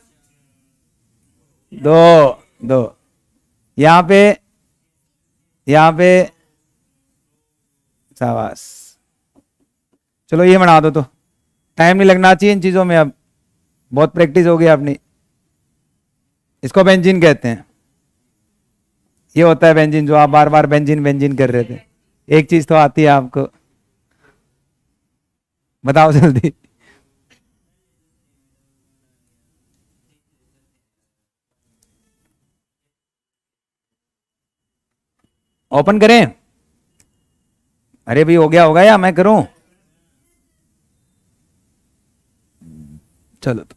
2 2। यहाँ पे, यहाँ पे, शाबाश। चलो ये बना दो, तो टाइम नहीं लगना चाहिए इन चीजों में, अब बहुत प्रैक्टिस हो गई अपनी। इसको बेंजीन कहते हैं। ये होता है बेंजीन, जो आप बार बार बेंजीन बेंजीन कर रहे थे। एक चीज तो आती है आपको, बताओ जल्दी। ओपन करें? अरे भाई हो गया होगा, या मैं करूं? चलो तो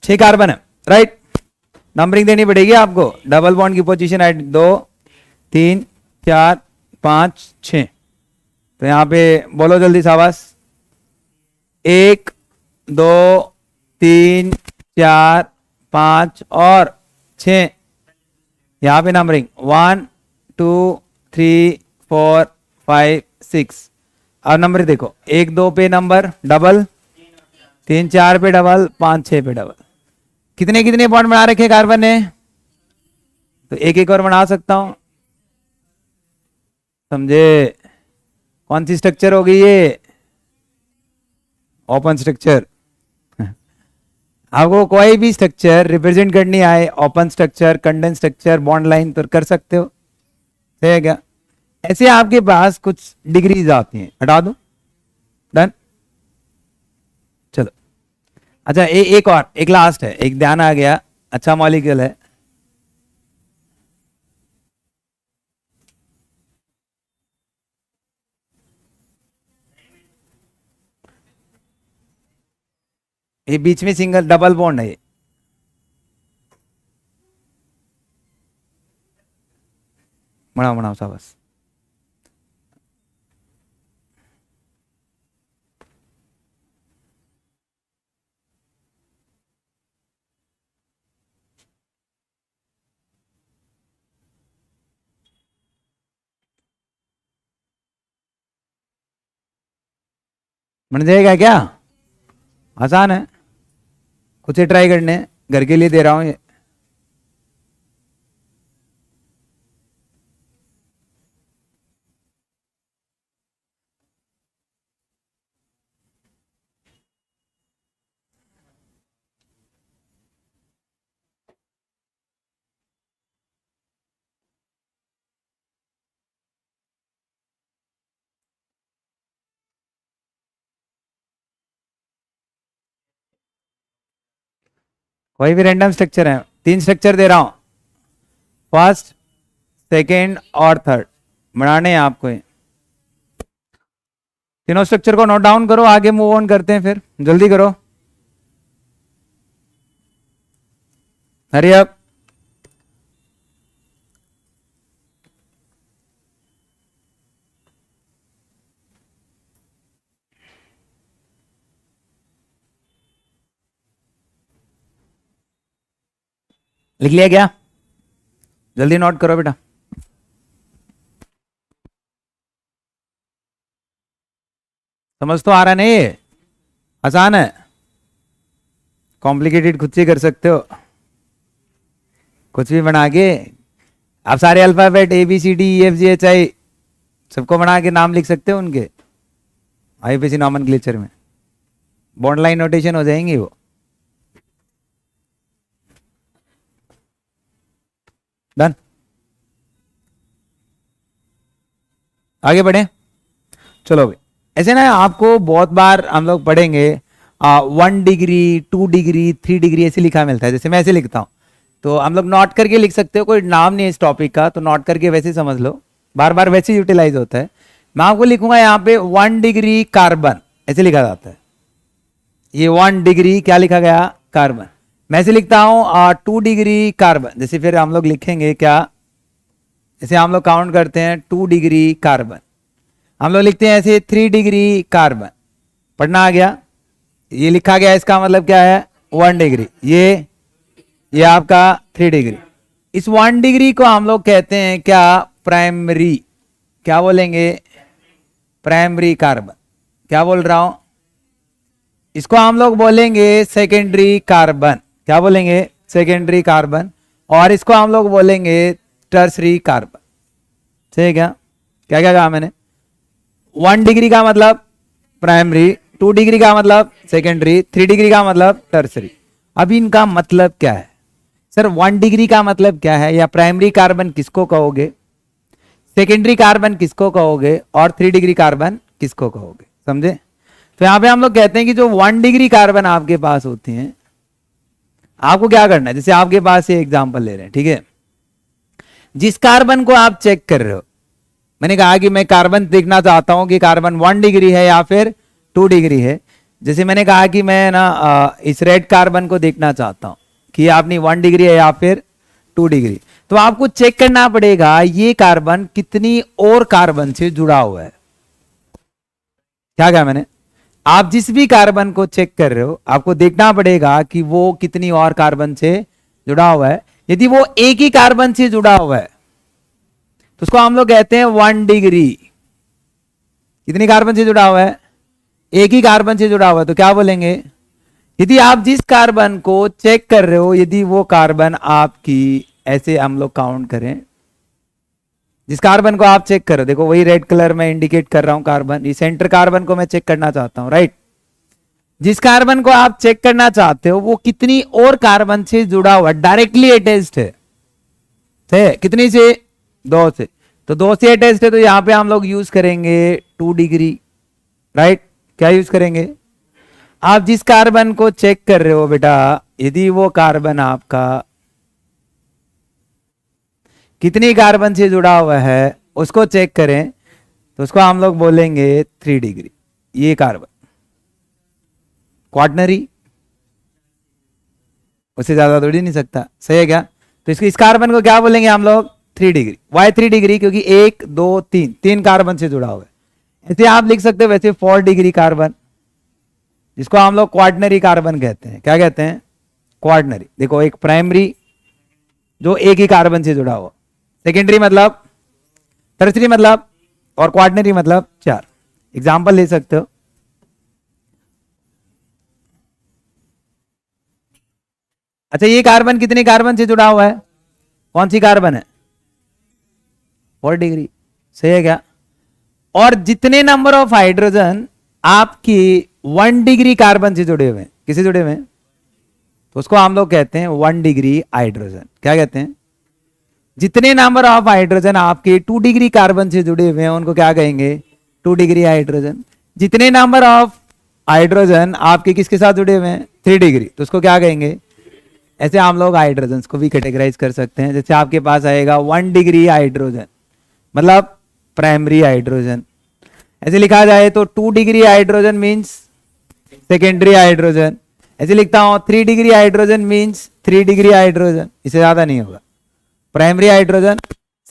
6 कार्बन है, राइट? नंबरिंग देनी पड़ेगी आपको, डबल बॉन्ड की पोजीशन है 2 3 4 5 6। तो यहां पे बोलो जल्दी, शाबाश। 1 2 3 4 5 और 6। यहां पे नंबरिंग 1 2 3 4 5 6। अब नंबर देखो, 1 2 पे नंबर डबल, 3 4 पे डबल, 5 6 पे डबल। कितने कितने बॉन्ड बना रखे कार्बन ने? तो एक एक और बना सकता हूं, समझे? कौन सी स्ट्रक्चर होगी ये? Open structure. आपको कोई भी स्ट्रक्चर रिप्रेजेंट करनी आए, open structure, condense structure, bond line, तो कर सकते हो, सही है क्या? ऐसे आपके पास कुछ डिग्रीज आती हैं, हटा दो, डन। चलो अच्छा, एक और, एक लास्ट है, एक ध्यान आ गया, अच्छा मॉलिक्यूल है। ये बीच में सिंगल डबल बॉन्ड है, बनाओ बनाओ सा बस। बन जाएगा क्या? आसान है, कुछ ही ट्राई करने, घर के लिए दे रहा हूं ये। कोई भी रैंडम स्ट्रक्चर है, 3 स्ट्रक्चर दे रहा हूं, फर्स्ट, सेकेंड और थर्ड बनाने हैं आपको ये। तीनों स्ट्रक्चर को नोट डाउन करो, आगे मूव ऑन करते हैं, फिर जल्दी करो, हरी अप। लिख लिया क्या? जल्दी नोट करो बेटा। समझ तो आ रहा नहीं ये? आसान है, कॉम्प्लिकेटेड खुद से कर सकते हो, कुछ भी बना के। आप सारे अल्फाबेट ABCDEFGHI सबको बना के नाम लिख सकते हो उनके, IUPAC नॉमेनक्लेचर में बॉन्ड लाइन नोटेशन हो जाएंगी वो। डन, आगे बढ़े। चलो भाई, ऐसे ना आपको बहुत बार हम लोग पढ़ेंगे, 1 डिग्री 2 डिग्री 3 डिग्री ऐसे लिखा मिलता है, जैसे मैं ऐसे लिखता हूँ, तो हम लोग नोट करके लिख सकते हो, कोई नाम नहीं है इस टॉपिक का, तो नोट करके वैसे समझ लो, बार बार वैसे यूटिलाइज होता है। मैं आपको लिखूंगा यहाँ पे 1 डिग्री कार्बन ऐसे लिखा जाता है, ये 1 डिग्री क्या लिखा गया, कार्बन। मैं ऐसे लिखता हूँ 2 डिग्री कार्बन, जैसे फिर हम लोग लिखेंगे क्या, जैसे हम लोग काउंट करते हैं 2 डिग्री कार्बन, हम लोग लिखते हैं ऐसे 3 डिग्री कार्बन, पढ़ना आ गया, ये लिखा गया, इसका मतलब क्या है 1 डिग्री, ये आपका 3 डिग्री। इस 1 डिग्री को हम लोग कहते हैं क्या, प्राइमरी, क्या बोलेंगे, प्राइमरी कार्बन। क्या बोल रहा हूं, इसको हम लोग बोलेंगे सेकेंडरी कार्बन, क्या बोलेंगे, सेकेंडरी कार्बन। और इसको हम लोग बोलेंगे टर्सरी कार्बन। ठीक है, क्या क्या कहा मैंने, 1 डिग्री का मतलब प्राइमरी, 2 डिग्री का मतलब सेकेंडरी, 3 डिग्री का मतलब टर्सरी। अब इनका मतलब क्या है सर, 1 डिग्री का मतलब क्या है, या प्राइमरी कार्बन किसको कहोगे, सेकेंडरी कार्बन किसको कहोगे, और 3 डिग्री कार्बन किसको कहोगे, समझे। तो यहां पे हम लोग कहते हैं कि जो 1 डिग्री कार्बन आपके पास होती हैं, आपको क्या करना है, जैसे आपके पास ये एग्जांपल ले रहे हैं, ठीक है, जिस कार्बन को आप चेक कर रहे हो, मैंने कहा कि मैं कार्बन देखना चाहता हूं कि कार्बन 1 डिग्री है या फिर 2 डिग्री है। जैसे मैंने कहा कि मैं ना इस रेड कार्बन को देखना चाहता हूं कि आपने 1 डिग्री है या फिर 2 डिग्री, तो आपको चेक करना पड़ेगा ये कार्बन कितनी और कार्बन से जुड़ा हुआ है। क्या कहा मैंने, आप जिस भी कार्बन को चेक कर रहे हो, आपको देखना पड़ेगा कि वो कितनी और कार्बन से जुड़ा हुआ है। यदि वो एक ही कार्बन से जुड़ा हुआ है तो उसको हम लोग कहते हैं 1 डिग्री। कितनी कार्बन से जुड़ा हुआ है, एक ही कार्बन से जुड़ा हुआ है, तो क्या बोलेंगे, यदि आप जिस कार्बन को चेक कर रहे हो, यदि वो कार्बन आपकी, ऐसे हम लोग काउंट करें, जिस कार्बन को आप चेक कर रहे हो, देखो वही रेड कलर में इंडिकेट कर रहा हूं कार्बन, ये सेंटर कार्बन को मैं चेक करना चाहता हूं, राइट। जिस कार्बन को आप चेक करना चाहते हो वो कितनी और कार्बन से जुड़ा हुआ, डायरेक्टली अटैच्ड है, कितनी से, 2 से, तो 2 से अटैच्ड है, तो यहां पे हम लोग यूज करेंगे 2 डिग्री, राइट। क्या यूज करेंगे, आप जिस कार्बन को चेक कर रहे हो बेटा, यदि वो कार्बन आपका कितनी कार्बन से जुड़ा हुआ है उसको चेक करें, तो उसको हम लोग बोलेंगे 3 डिग्री। ये कार्बन क्वार्टनरी, उससे ज्यादा दौड़ ही नहीं सकता, सही है क्या। तो इसको, इस कार्बन को क्या बोलेंगे हम लोग, 3 डिग्री। वाई 3 डिग्री, क्योंकि 1 2 3 तीन कार्बन से जुड़ा हुआ है। ऐसे आप लिख सकते हो वैसे 4 डिग्री कार्बन, जिसको हम लोग क्वार्टनरी कार्बन कहते हैं। क्या कहते हैं, क्वार्टनरी। देखो, एक प्राइमरी जो एक ही कार्बन से जुड़ा हुआ, सेकेंडरी मतलब, टर्सरी मतलब, और क्वार्टनरी मतलब 4। एग्जाम्पल ले सकते हो, अच्छा ये कार्बन कितने कार्बन से जुड़ा हुआ है, कौन सी कार्बन है, 4 डिग्री, सही है क्या। और जितने नंबर ऑफ हाइड्रोजन आपकी 1 डिग्री कार्बन से जुड़े हुए हैं, किसे जुड़े हुए हैं, तो उसको हम लोग कहते हैं 1 डिग्री हाइड्रोजन। क्या कहते हैं, जितने नंबर ऑफ हाइड्रोजन आपके 2 डिग्री कार्बन से जुड़े हुए हैं उनको क्या कहेंगे, 2 डिग्री हाइड्रोजन। जितने नंबर ऑफ हाइड्रोजन आपके किसके साथ जुड़े हुए हैं, 3 डिग्री, तो उसको क्या कहेंगे। ऐसे हम लोग हाइड्रोजन को भी कैटेगराइज कर सकते हैं। जैसे आपके पास आएगा 1 डिग्री हाइड्रोजन मतलब प्राइमरी हाइड्रोजन, ऐसे लिखा जाए तो 2 degree hydrogen means secondary hydrogen. ऐसे लिखता हूं 3 degree hydrogen means 3 degree hydrogen, इससे ज्यादा नहीं होगा। प्राइमरी हाइड्रोजन,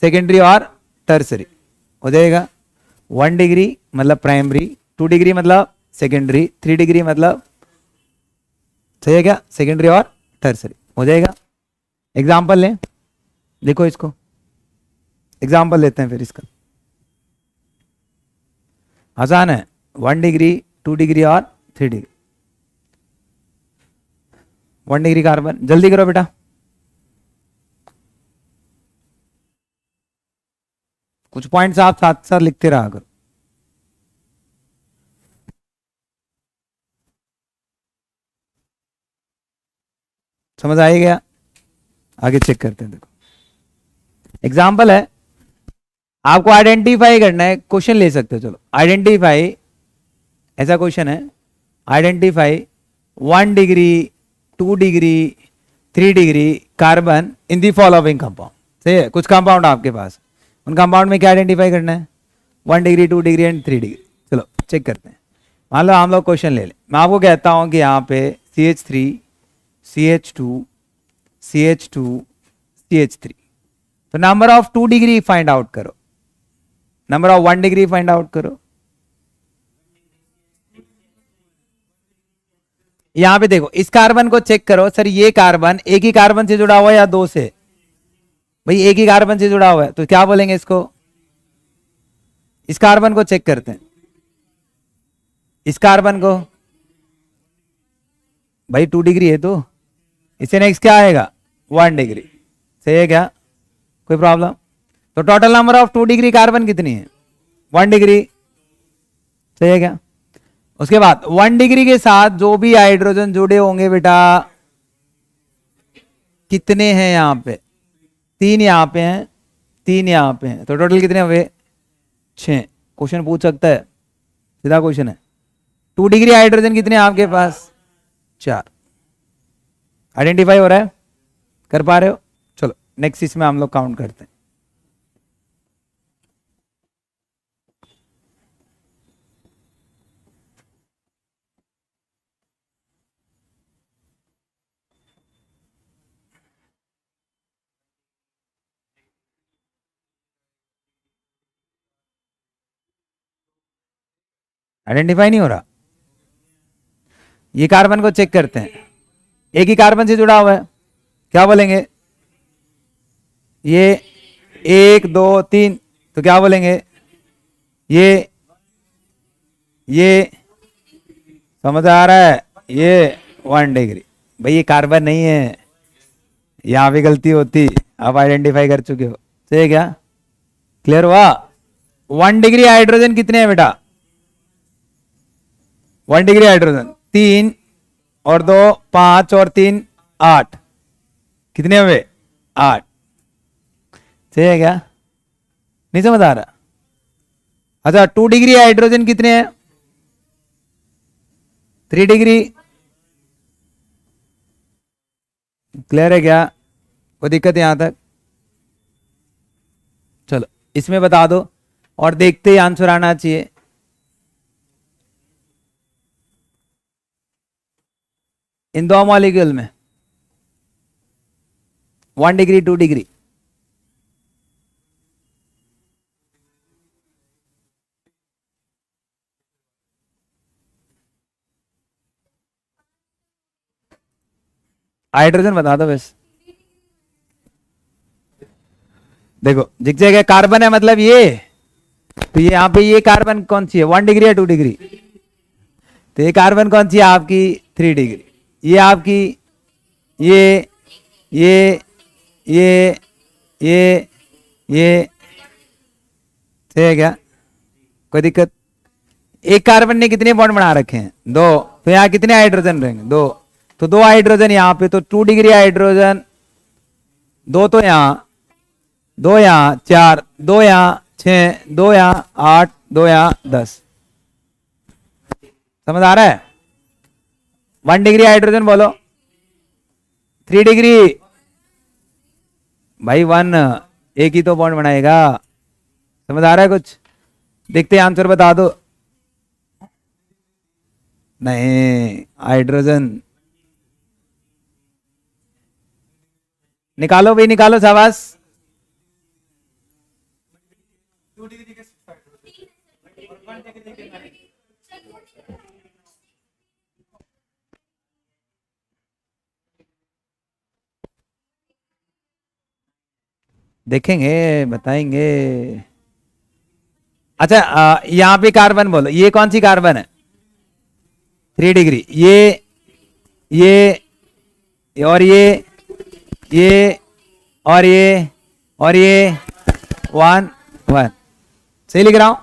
सेकेंडरी और टर्सरी हो जाएगा। 1 डिग्री मतलब प्राइमरी, 2 डिग्री मतलब सेकेंडरी, 3 डिग्री मतलब, सही है क्या, सेकेंडरी और टर्सरी हो जाएगा। एग्जाम्पल लें, देखो इसको एग्जाम्पल लेते हैं फिर इसका, आसान है। 1 डिग्री, 2 डिग्री और 3 डिग्री। 1 डिग्री कार्बन, जल्दी करो बेटा, कुछ पॉइंट्स आप साथ साथ लिखते रहा करो। समझ आएगा गया, आगे चेक करते हैं। देखो एग्जाम्पल है, आपको आइडेंटिफाई करना है, क्वेश्चन ले सकते हो। चलो आइडेंटिफाई, ऐसा क्वेश्चन है, identify 1 degree, 2 degree, 3 degree carbon in the following compound. सही है, कुछ कंपाउंड आपके पास, उन कंपाउंड में क्या आइडेंटिफाई करना है? 1 डिग्री, 2 डिग्री एंड 3 डिग्री। चलो चेक करते हैं। मान लो हम लोग क्वेश्चन ले लें, मैं आपको कहता हूं कि यहाँ पे CH3, CH2, CH2, CH3, तो number of 2 degree find out करो, number of 1 degree find out करो। यहां पे देखो, इस कार्बन को चेक करो। सर ये कार्बन एक ही कार्बन से जुड़ा हुआ है या दो से? भाई एक ही कार्बन से जुड़ा हुआ है, तो क्या बोलेंगे इसको? इस कार्बन को चेक करते हैं, इस कार्बन को, भाई 2 डिग्री है तो इससे नेक्स्ट क्या आएगा? 1 डिग्री। सही है क्या? कोई प्रॉब्लम? तो total number of 2 degree carbon कितनी है? 1 डिग्री। सही है क्या? उसके बाद 1 डिग्री के साथ जो भी हाइड्रोजन जुड़े होंगे बेटा, कितने हैं यहां पे? 3 यहां पे हैं, 3 यहां पे हैं, तो टोटल कितने हुए? 6। क्वेश्चन पूछ सकता है, सीधा क्वेश्चन है। 2 डिग्री हाइड्रोजन कितने हैं आपके पास? 4। आइडेंटिफाई हो रहा है? कर पा रहे हो? चलो नेक्स्ट इसमें हम लोग काउंट करते हैं। आइडेंटिफाई नहीं हो रहा? ये कार्बन को चेक करते हैं, एक ही कार्बन से जुड़ा हुआ है, क्या बोलेंगे? ये 1 2 3, तो क्या बोलेंगे? ये समझ आ रहा है? ये 1 डिग्री। भाई ये कार्बन नहीं है, यहां भी गलती होती, आप आइडेंटिफाई कर चुके हो। सही है क्या? क्लियर हुआ? 1 डिग्री हाइड्रोजन कितने हैं बेटा? 1 डिग्री हाइड्रोजन 3 और 2 5 और 3 8, कितने हुए? 8। सही है क्या? नहीं समझ आ रहा? अच्छा 2 डिग्री हाइड्रोजन कितने हैं? 3 डिग्री। क्लियर है क्या? कोई दिक्कत यहां तक? चलो इसमें बता दो और देखते ही आंसर आना चाहिए। इन दो मॉलिक्यूल में 1 डिग्री 2 डिग्री, हाइड्रोजन बता दो बस। देखो जिस जगह कार्बन है मतलब ये, तो ये यहां पे ये कार्बन कौन सी है? 1 डिग्री या 2 डिग्री? तो ये कार्बन कौन सी है आपकी? 3 डिग्री। ये आपकी ये ये ये ये सही है क्या? कोई दिक्कत? एक कार्बन ने कितने बॉन्ड बना रखे हैं? 2। तो यहाँ कितने हाइड्रोजन रहेंगे? 2। तो 2 हाइड्रोजन यहाँ पे, तो 2 डिग्री हाइड्रोजन, 2 तो यहाँ, 2 यहाँ, 4, 2 यहाँ, 6, 2 यहाँ, 8, 2 यहाँ, 10। समझ आ रहा है? 1 डिग्री हाइड्रोजन बोलो। 3 डिग्री भाई 1, एक ही तो बॉन्ड बनाएगा। समझ आ रहा है कुछ? देखते हैं आंसर बता दो। नहीं, हाइड्रोजन निकालो भाई, निकालो शाबाश। देखेंगे, बताएंगे। अच्छा यहां पे कार्बन बोलो, ये कौन सी कार्बन है? 3 डिग्री। ये और ये और ये 1 1। सही लिख रहा हूं?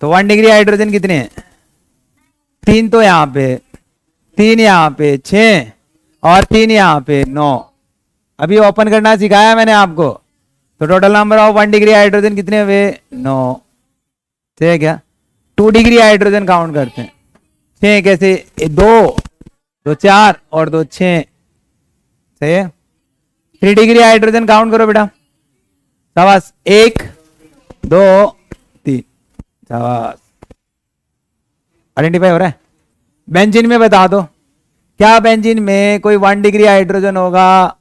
तो 1 डिग्री हाइड्रोजन कितने हैं? 3 तो यहां पे, 3 यहां पे, 6 और 3 यहां पे, 9। अभी ओपन करना सिखाया मैंने आपको। तो total number of 1 degree hydrogen कितने हुए? 9। ठीक है क्या? 2 डिग्री हाइड्रोजन काउंट करते हैं। 6 कैसे? 2 दो 4 और दो 6, सही है। 3 डिग्री हाइड्रोजन काउंट करो बेटा, शाबाश, 1 2 3, शाबाश। आइडेंटिफाई हो रहा है। बेंजीन में बता दो, क्या बेंजीन में कोई 1 डिग्री हाइड्रोजन होगा?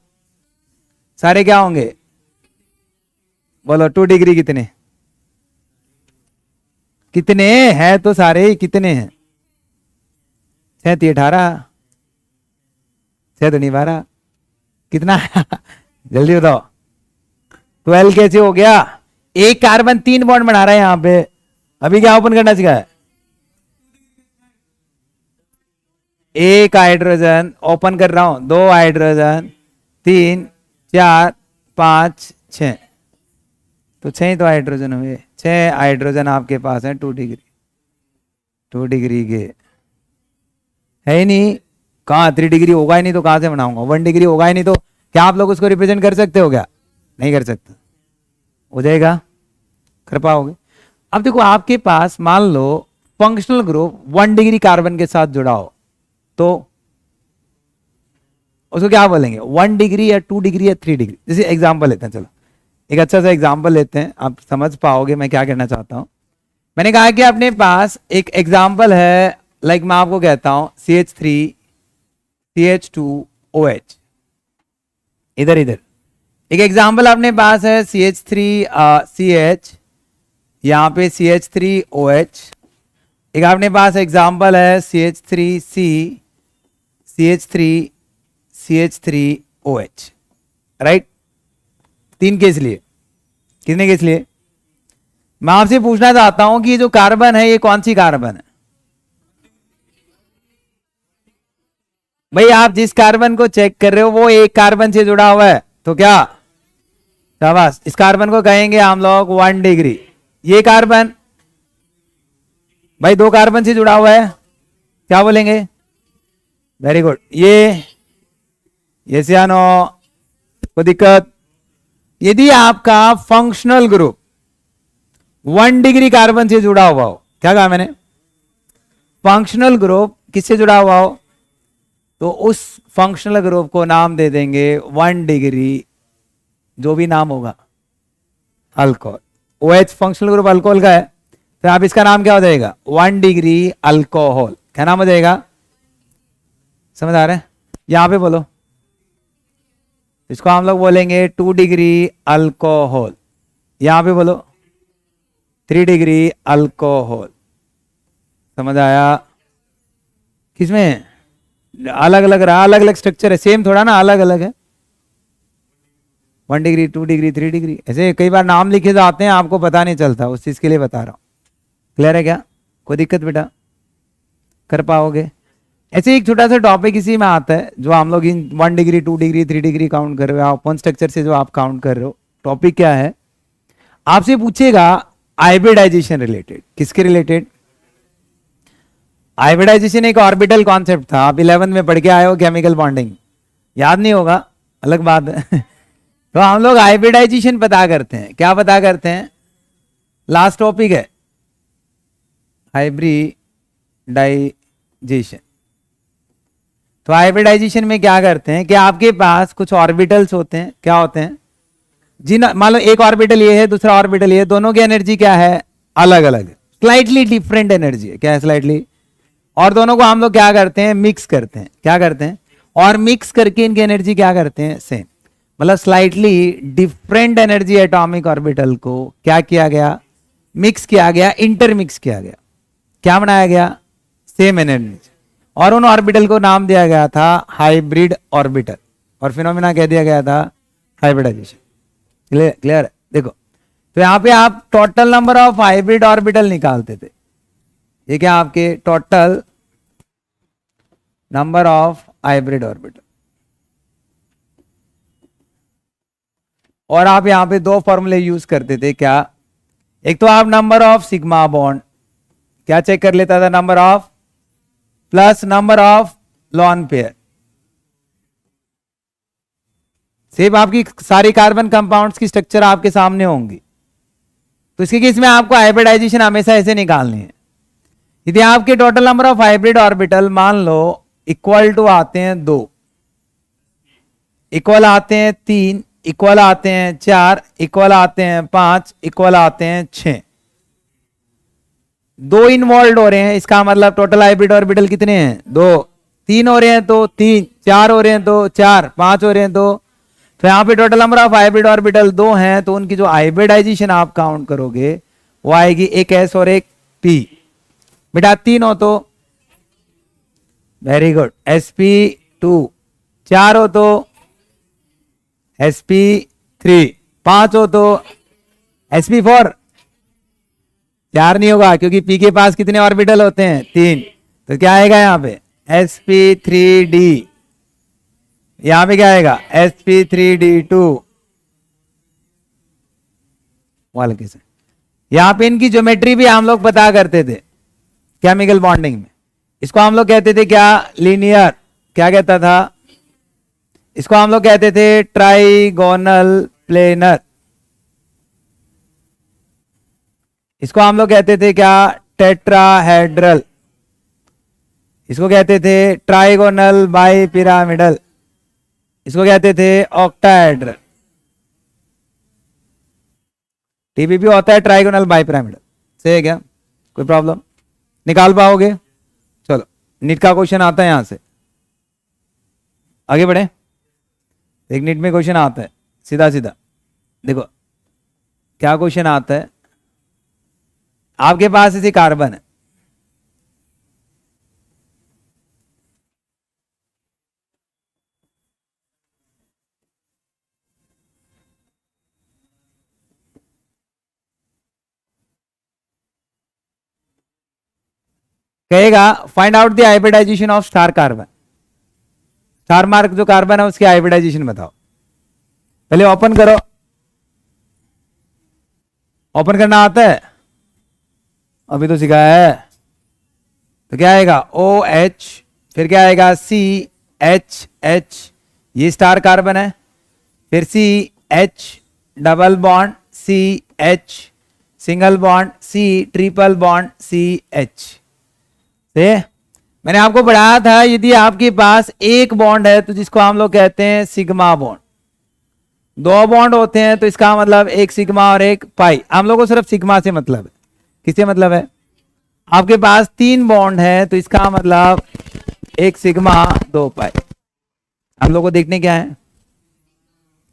सारे क्या होंगे? बोलो 2 डिग्री कितने कितने हैं? तो सारे ही कितने हैं? 37 18, 6 तो नहीं 12, कितना? जल्दी बताओ। 12 कैसे हो गया? एक कार्बन 3 बॉन्ड बना रहा है यहां पे। अभी क्या ओपन करना सिखाया? एक हाइड्रोजन ओपन कर रहा हूं, 2 हाइड्रोजन, 3 4 5 6, तो 6 तो हाइड्रोजन हुए। 6 हाइड्रोजन आपके पास है 2 डिग्री, 2 डिग्री के है ही नहीं। कहाँ 3 डिग्री होगा ही नहीं तो कहां से बनाऊंगा? 1 डिग्री होगा ही नहीं तो क्या आप लोग उसको रिप्रेजेंट कर सकते हो? क्या नहीं कर सकते? हो जाएगा, कर पाओगे? अब देखो आपके पास मान लो फंक्शनल ग्रुप 1 डिग्री कार्बन के साथ जुड़ा हो, तो उसको क्या बोलेंगे? 1 डिग्री या 2 डिग्री या 3 डिग्री। जैसे एग्जांपल लेते हैं, चलो एक अच्छा सा एग्जांपल लेते हैं, आप समझ पाओगे मैं क्या कहना चाहता हूं। मैंने कहा कि अपने पास एक एग्जांपल है, लाइक मैं आपको कहता हूं CH3 CH2OH, इधर इधर एक एग्जांपल अपने पास है CH3 CH, यहां पे CH3OH। एक अपने पास एग्जांपल है CH3C CH3 CH3OH, right? 3 case लिए। कितने केस लिए? मैं आपसे पूछना चाहता हूं कि ये जो कार्बन है ये कौन सी कार्बन है? भाई आप जिस कार्बन को चेक कर रहे हो वो एक कार्बन से जुड़ा हुआ है, तो क्या? शाबाश, इस कार्बन को कहेंगे हम लोग 1 डिग्री। ये कार्बन भाई 2 कार्बन से जुड़ा हुआ है, क्या बोलेंगे? Very good. ये सियानो, कोई दिक्कत? यदि आपका फंक्शनल ग्रुप 1 डिग्री कार्बन से जुड़ा हुआ हो, क्या कहा मैंने? फंक्शनल ग्रुप किससे जुड़ा हुआ हो, तो उस फंक्शनल ग्रुप को नाम दे देंगे 1 डिग्री, जो भी नाम होगा, alcohol. OH functional group alcohol का है, तो आप इसका नाम क्या हो जाएगा? 1 डिग्री अल्कोहल। क्या नाम हो जाएगा? समझ आ रहा है? यहां पे बोलो, इसको हम लोग बोलेंगे 2 डिग्री अल्कोहल। यहां पे बोलो 3 डिग्री अल्कोहल। समझ आया? किसमें अलग अलग रहा? अलग अलग स्ट्रक्चर है, सेम थोड़ा ना, अलग अलग है। 1 डिग्री 2 डिग्री 3 डिग्री, ऐसे कई बार नाम लिखे जाते हैं, आपको पता नहीं चलता, उस चीज के लिए बता रहा हूं। क्लियर है क्या? कोई दिक्कत बेटा? कर पाओगे? ऐसे एक छोटा सा टॉपिक इसी में आता है, जो हम लोग इन 1 डिग्री 2 डिग्री 3 डिग्री काउंट कर रहे हो, ओपन स्ट्रक्चर से जो आप काउंट कर रहे हो, टॉपिक क्या है? आपसे पूछेगा हाइब्रिडाइजेशन रिलेटेड। किसके रिलेटेड? हाइब्रिडाइजेशन एक ऑर्बिटल कॉन्सेप्ट था, आप 11 में पढ़ के आए हो, केमिकल बॉन्डिंग। याद नहीं होगा, अलग बात है। तो हम लोग हाइब्रिडाइजेशन पता करते हैं। क्या पता करते हैं? लास्ट टॉपिक है हाइब्रिडाइजेशन। तो हाइब्रिडाइजेशन में क्या करते हैं कि आपके पास कुछ ऑर्बिटल्स होते हैं। क्या होते हैं? जिन मान लो एक ऑर्बिटल ये है, दूसरा ऑर्बिटल ये है, दोनों की एनर्जी क्या है? अलग अलग, स्लाइटली डिफरेंट एनर्जी है। क्या है? स्लाइटली। और दोनों को हम लोग क्या करते हैं? मिक्स करते हैं। क्या करते हैं? और मिक्स करके इनकी एनर्जी क्या करते हैं? सेम। मतलब slightly different energy atomic orbital को क्या किया गया? मिक्स किया गया, इंटरमिक्स किया गया। क्या बनाया गया? Same energy. और उन ऑर्बिटल को नाम दिया गया था हाइब्रिड ऑर्बिटल, और फिनोमेना कह दिया गया था हाइब्रिडाइजेशन। क्लियर है? देखो, तो यहां पे आप total number of hybrid orbital निकालते थे। ये क्या? आपके total number of hybrid orbital. और आप यहां पे 2 फॉर्मूले यूज करते थे। क्या? एक तो आप नंबर ऑफ सिग्मा बॉन्ड क्या चेक कर लेता था? Number of plus number of lone pair. सिर्फ आपकी सारी कार्बन कंपाउंड्स की स्ट्रक्चर आपके सामने होंगी, तो इसके केस में आपको हाइब्रिडाइजेशन हमेशा ऐसे निकालनी है। यदि आपके total number of hybrid orbital मान लो इक्वल टू आते हैं 2, इक्वल आते हैं 3, इक्वल आते हैं 4, इक्वल आते हैं 5, इक्वल आते हैं 6। 2 इन्वॉल्व हो रहे हैं, इसका मतलब टोटल हाइब्रिड ऑर्बिटल कितने हैं? 2। 3 हो रहे हैं तो 3, 4 हो रहे हैं तो 4, 5 हो रहे हैं तो यहाँ पे total number of hybrid orbital 2 हैं, तो उनकी जो हाइब्रिडाइजेशन आप काउंट करोगे वो आएगी एक s और एक p। बेटा 3 हो तो वेरी गुड sp2, 4 हो तो sp3, 5 हो तो sp4। 4 नहीं होगा क्योंकि p के पास कितने ऑर्बिटल होते हैं? 3। तो क्या आएगा यहाँ पे? sp3d। यहां पे क्या आएगा? sp3d2। वाले कैसे? यहां पे इनकी ज्योमेट्री भी हम लोग पता करते थे केमिकल बॉन्डिंग में। इसको हम लोग कहते थे क्या? लीनियर। क्या कहता था? इसको हम लोग कहते थे ट्राइगोनल प्लेनर। इसको हम लोग कहते थे क्या? टेट्राहेड्रल। इसको कहते थे ट्राइगोनल बाई पिरामिडल। इसको कहते थे ऑक्टाहेड्रल। टीबीबी होता है ट्राइगोनल बाई पिरामिडल। सही है क्या? कोई प्रॉब्लम? निकाल पाओगे? चलो नीट का क्वेश्चन आता है यहां से, आगे बढ़े। एक नीट में क्वेश्चन आता है सीधा सीधा, देखो क्या क्वेश्चन आता है। आपके पास ऐसे कार्बन है, कहेगा find out the hybridization of star carbon. Star mark जो कार्बन है उसकी हाइब्रिडाइजेशन बताओ। पहले ओपन करो। ओपन करना आता है? अभी तो सिखाया है। तो क्या आएगा? OH, फिर क्या आएगा? CH, ये स्टार कार्बन है। फिर CH double bond CH, single bond C, triple bond CH। से मैंने आपको पढ़ाया था यदि आपके पास एक बॉन्ड है तो जिसको हम लोग कहते हैं सिग्मा बॉन्ड। 2 बॉन्ड होते हैं तो इसका मतलब एक सिग्मा और एक पाई। हम लोग को सिर्फ सिग्मा से मतलब है। किससे मतलब है? आपके पास 3 बॉन्ड है तो इसका मतलब एक सिग्मा 2 पाई। हम लोग को देखने क्या है?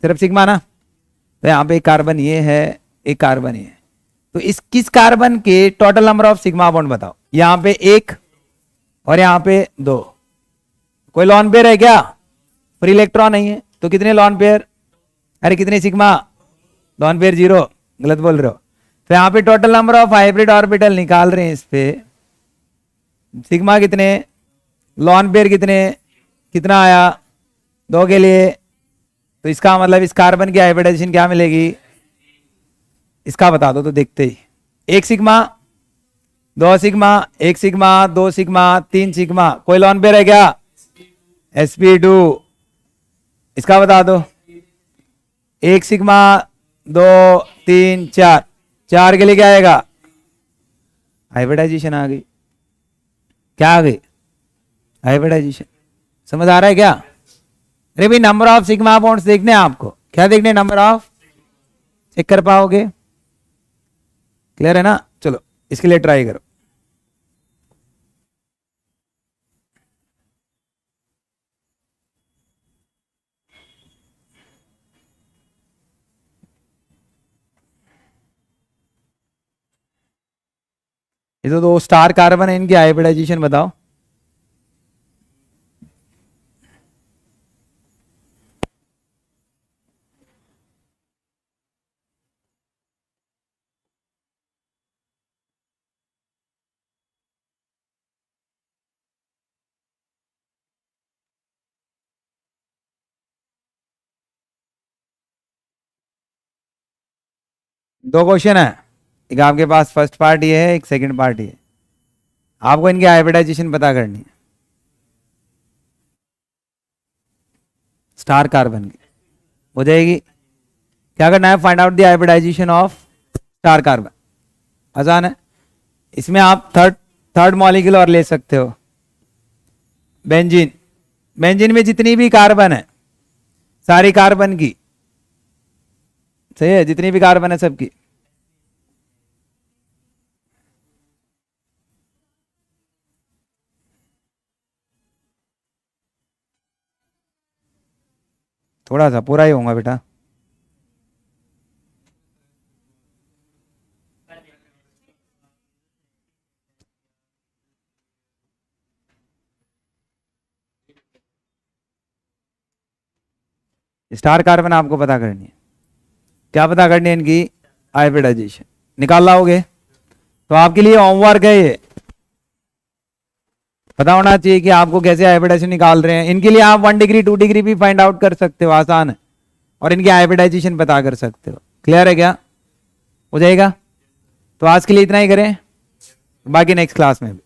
सिर्फ सिग्मा ना। तो यहाँ पे एक कार्बन ये है, एक कार्बन ये है, तो इस किस कार्बन के total number of sigma bond बताओ। यहाँ पे 1 और यहाँ पे 2। कोई लॉन पेयर है क्या? फ्री इलेक्ट्रॉन नहीं है तो कितने लॉन पेयर? अरे कितने सिग्मा? Lone pair 0। गलत बोल रहे हो। तो यहाँ पे total number of hybrid orbital निकाल रहे हैं इस पे। सिग्मा कितने, लॉन पेयर कितने, कितना आया 2 के लिए। तो इसका मतलब इस कार्बन की हाइब्रिडाइजेशन क्या मिलेगी? इसका बता दो तो देखते ही। 1 sigma, 2 sigma, 1 sigma, 2 sigma, 3 sigma. कोई लॉन पेयर है क्या? sp2। इसका बता दो। 1 सिग्मा, 2, 3, 4। 4 के लिए क्या आएगा? हाइब्रिडाइजेशन आ गई। क्या आ गई? हाइब्रिडाइजेशन। समझ आ रहा है क्या? अरे भाई नंबर ऑफ सिग्मा बॉन्ड्स देखने हैं आपको। क्या देखने? Number of. चेक कर पाओगे? क्लियर है ना? चलो इसके लिए ट्राई करो। ये तो 2 स्टार कार्बन है, इनकी हाइब्रिडाइजेशन बताओ। दो क्वेश्चन है, एक आपके पास फर्स्ट पार्ट ये है, एक सेकंड पार्ट ये है। आपको इनकी हाइब्रिडाइजेशन पता करनी है स्टार कार्बन की। हो जाएगी? क्या करना है? Find out the hybridization of star carbon. आसान है। इसमें आप थर्ड मॉलिक्यूल और ले सकते हो। बेंजीन, बेंजीन में जितनी भी कार्बन है सारी कार्बन की, सही है, जितनी भी कार्बन है सबकी। थोड़ा सा पूरा ही होगा बेटा। स्टार कार्बन आपको पता करनी है, क्या पता करनी है इनकी हाइब्रिडाइजेशन, निकाल लाओगे तो आपके लिए होमवर्क है ये, पता होना चाहिए कि आपको कैसे हाइब्रिडाइजेशन निकाल रहे हैं। इनके लिए आप 1 डिग्री 2 डिग्री भी फाइंड आउट कर सकते हो, आसान है, और इनकी हाइब्रिडाइजेशन पता कर सकते हो। क्लियर है क्या, हो जाएगा? तो आज के लिए इतना ही करें, बाकी नेक्स्ट क्लास में भी।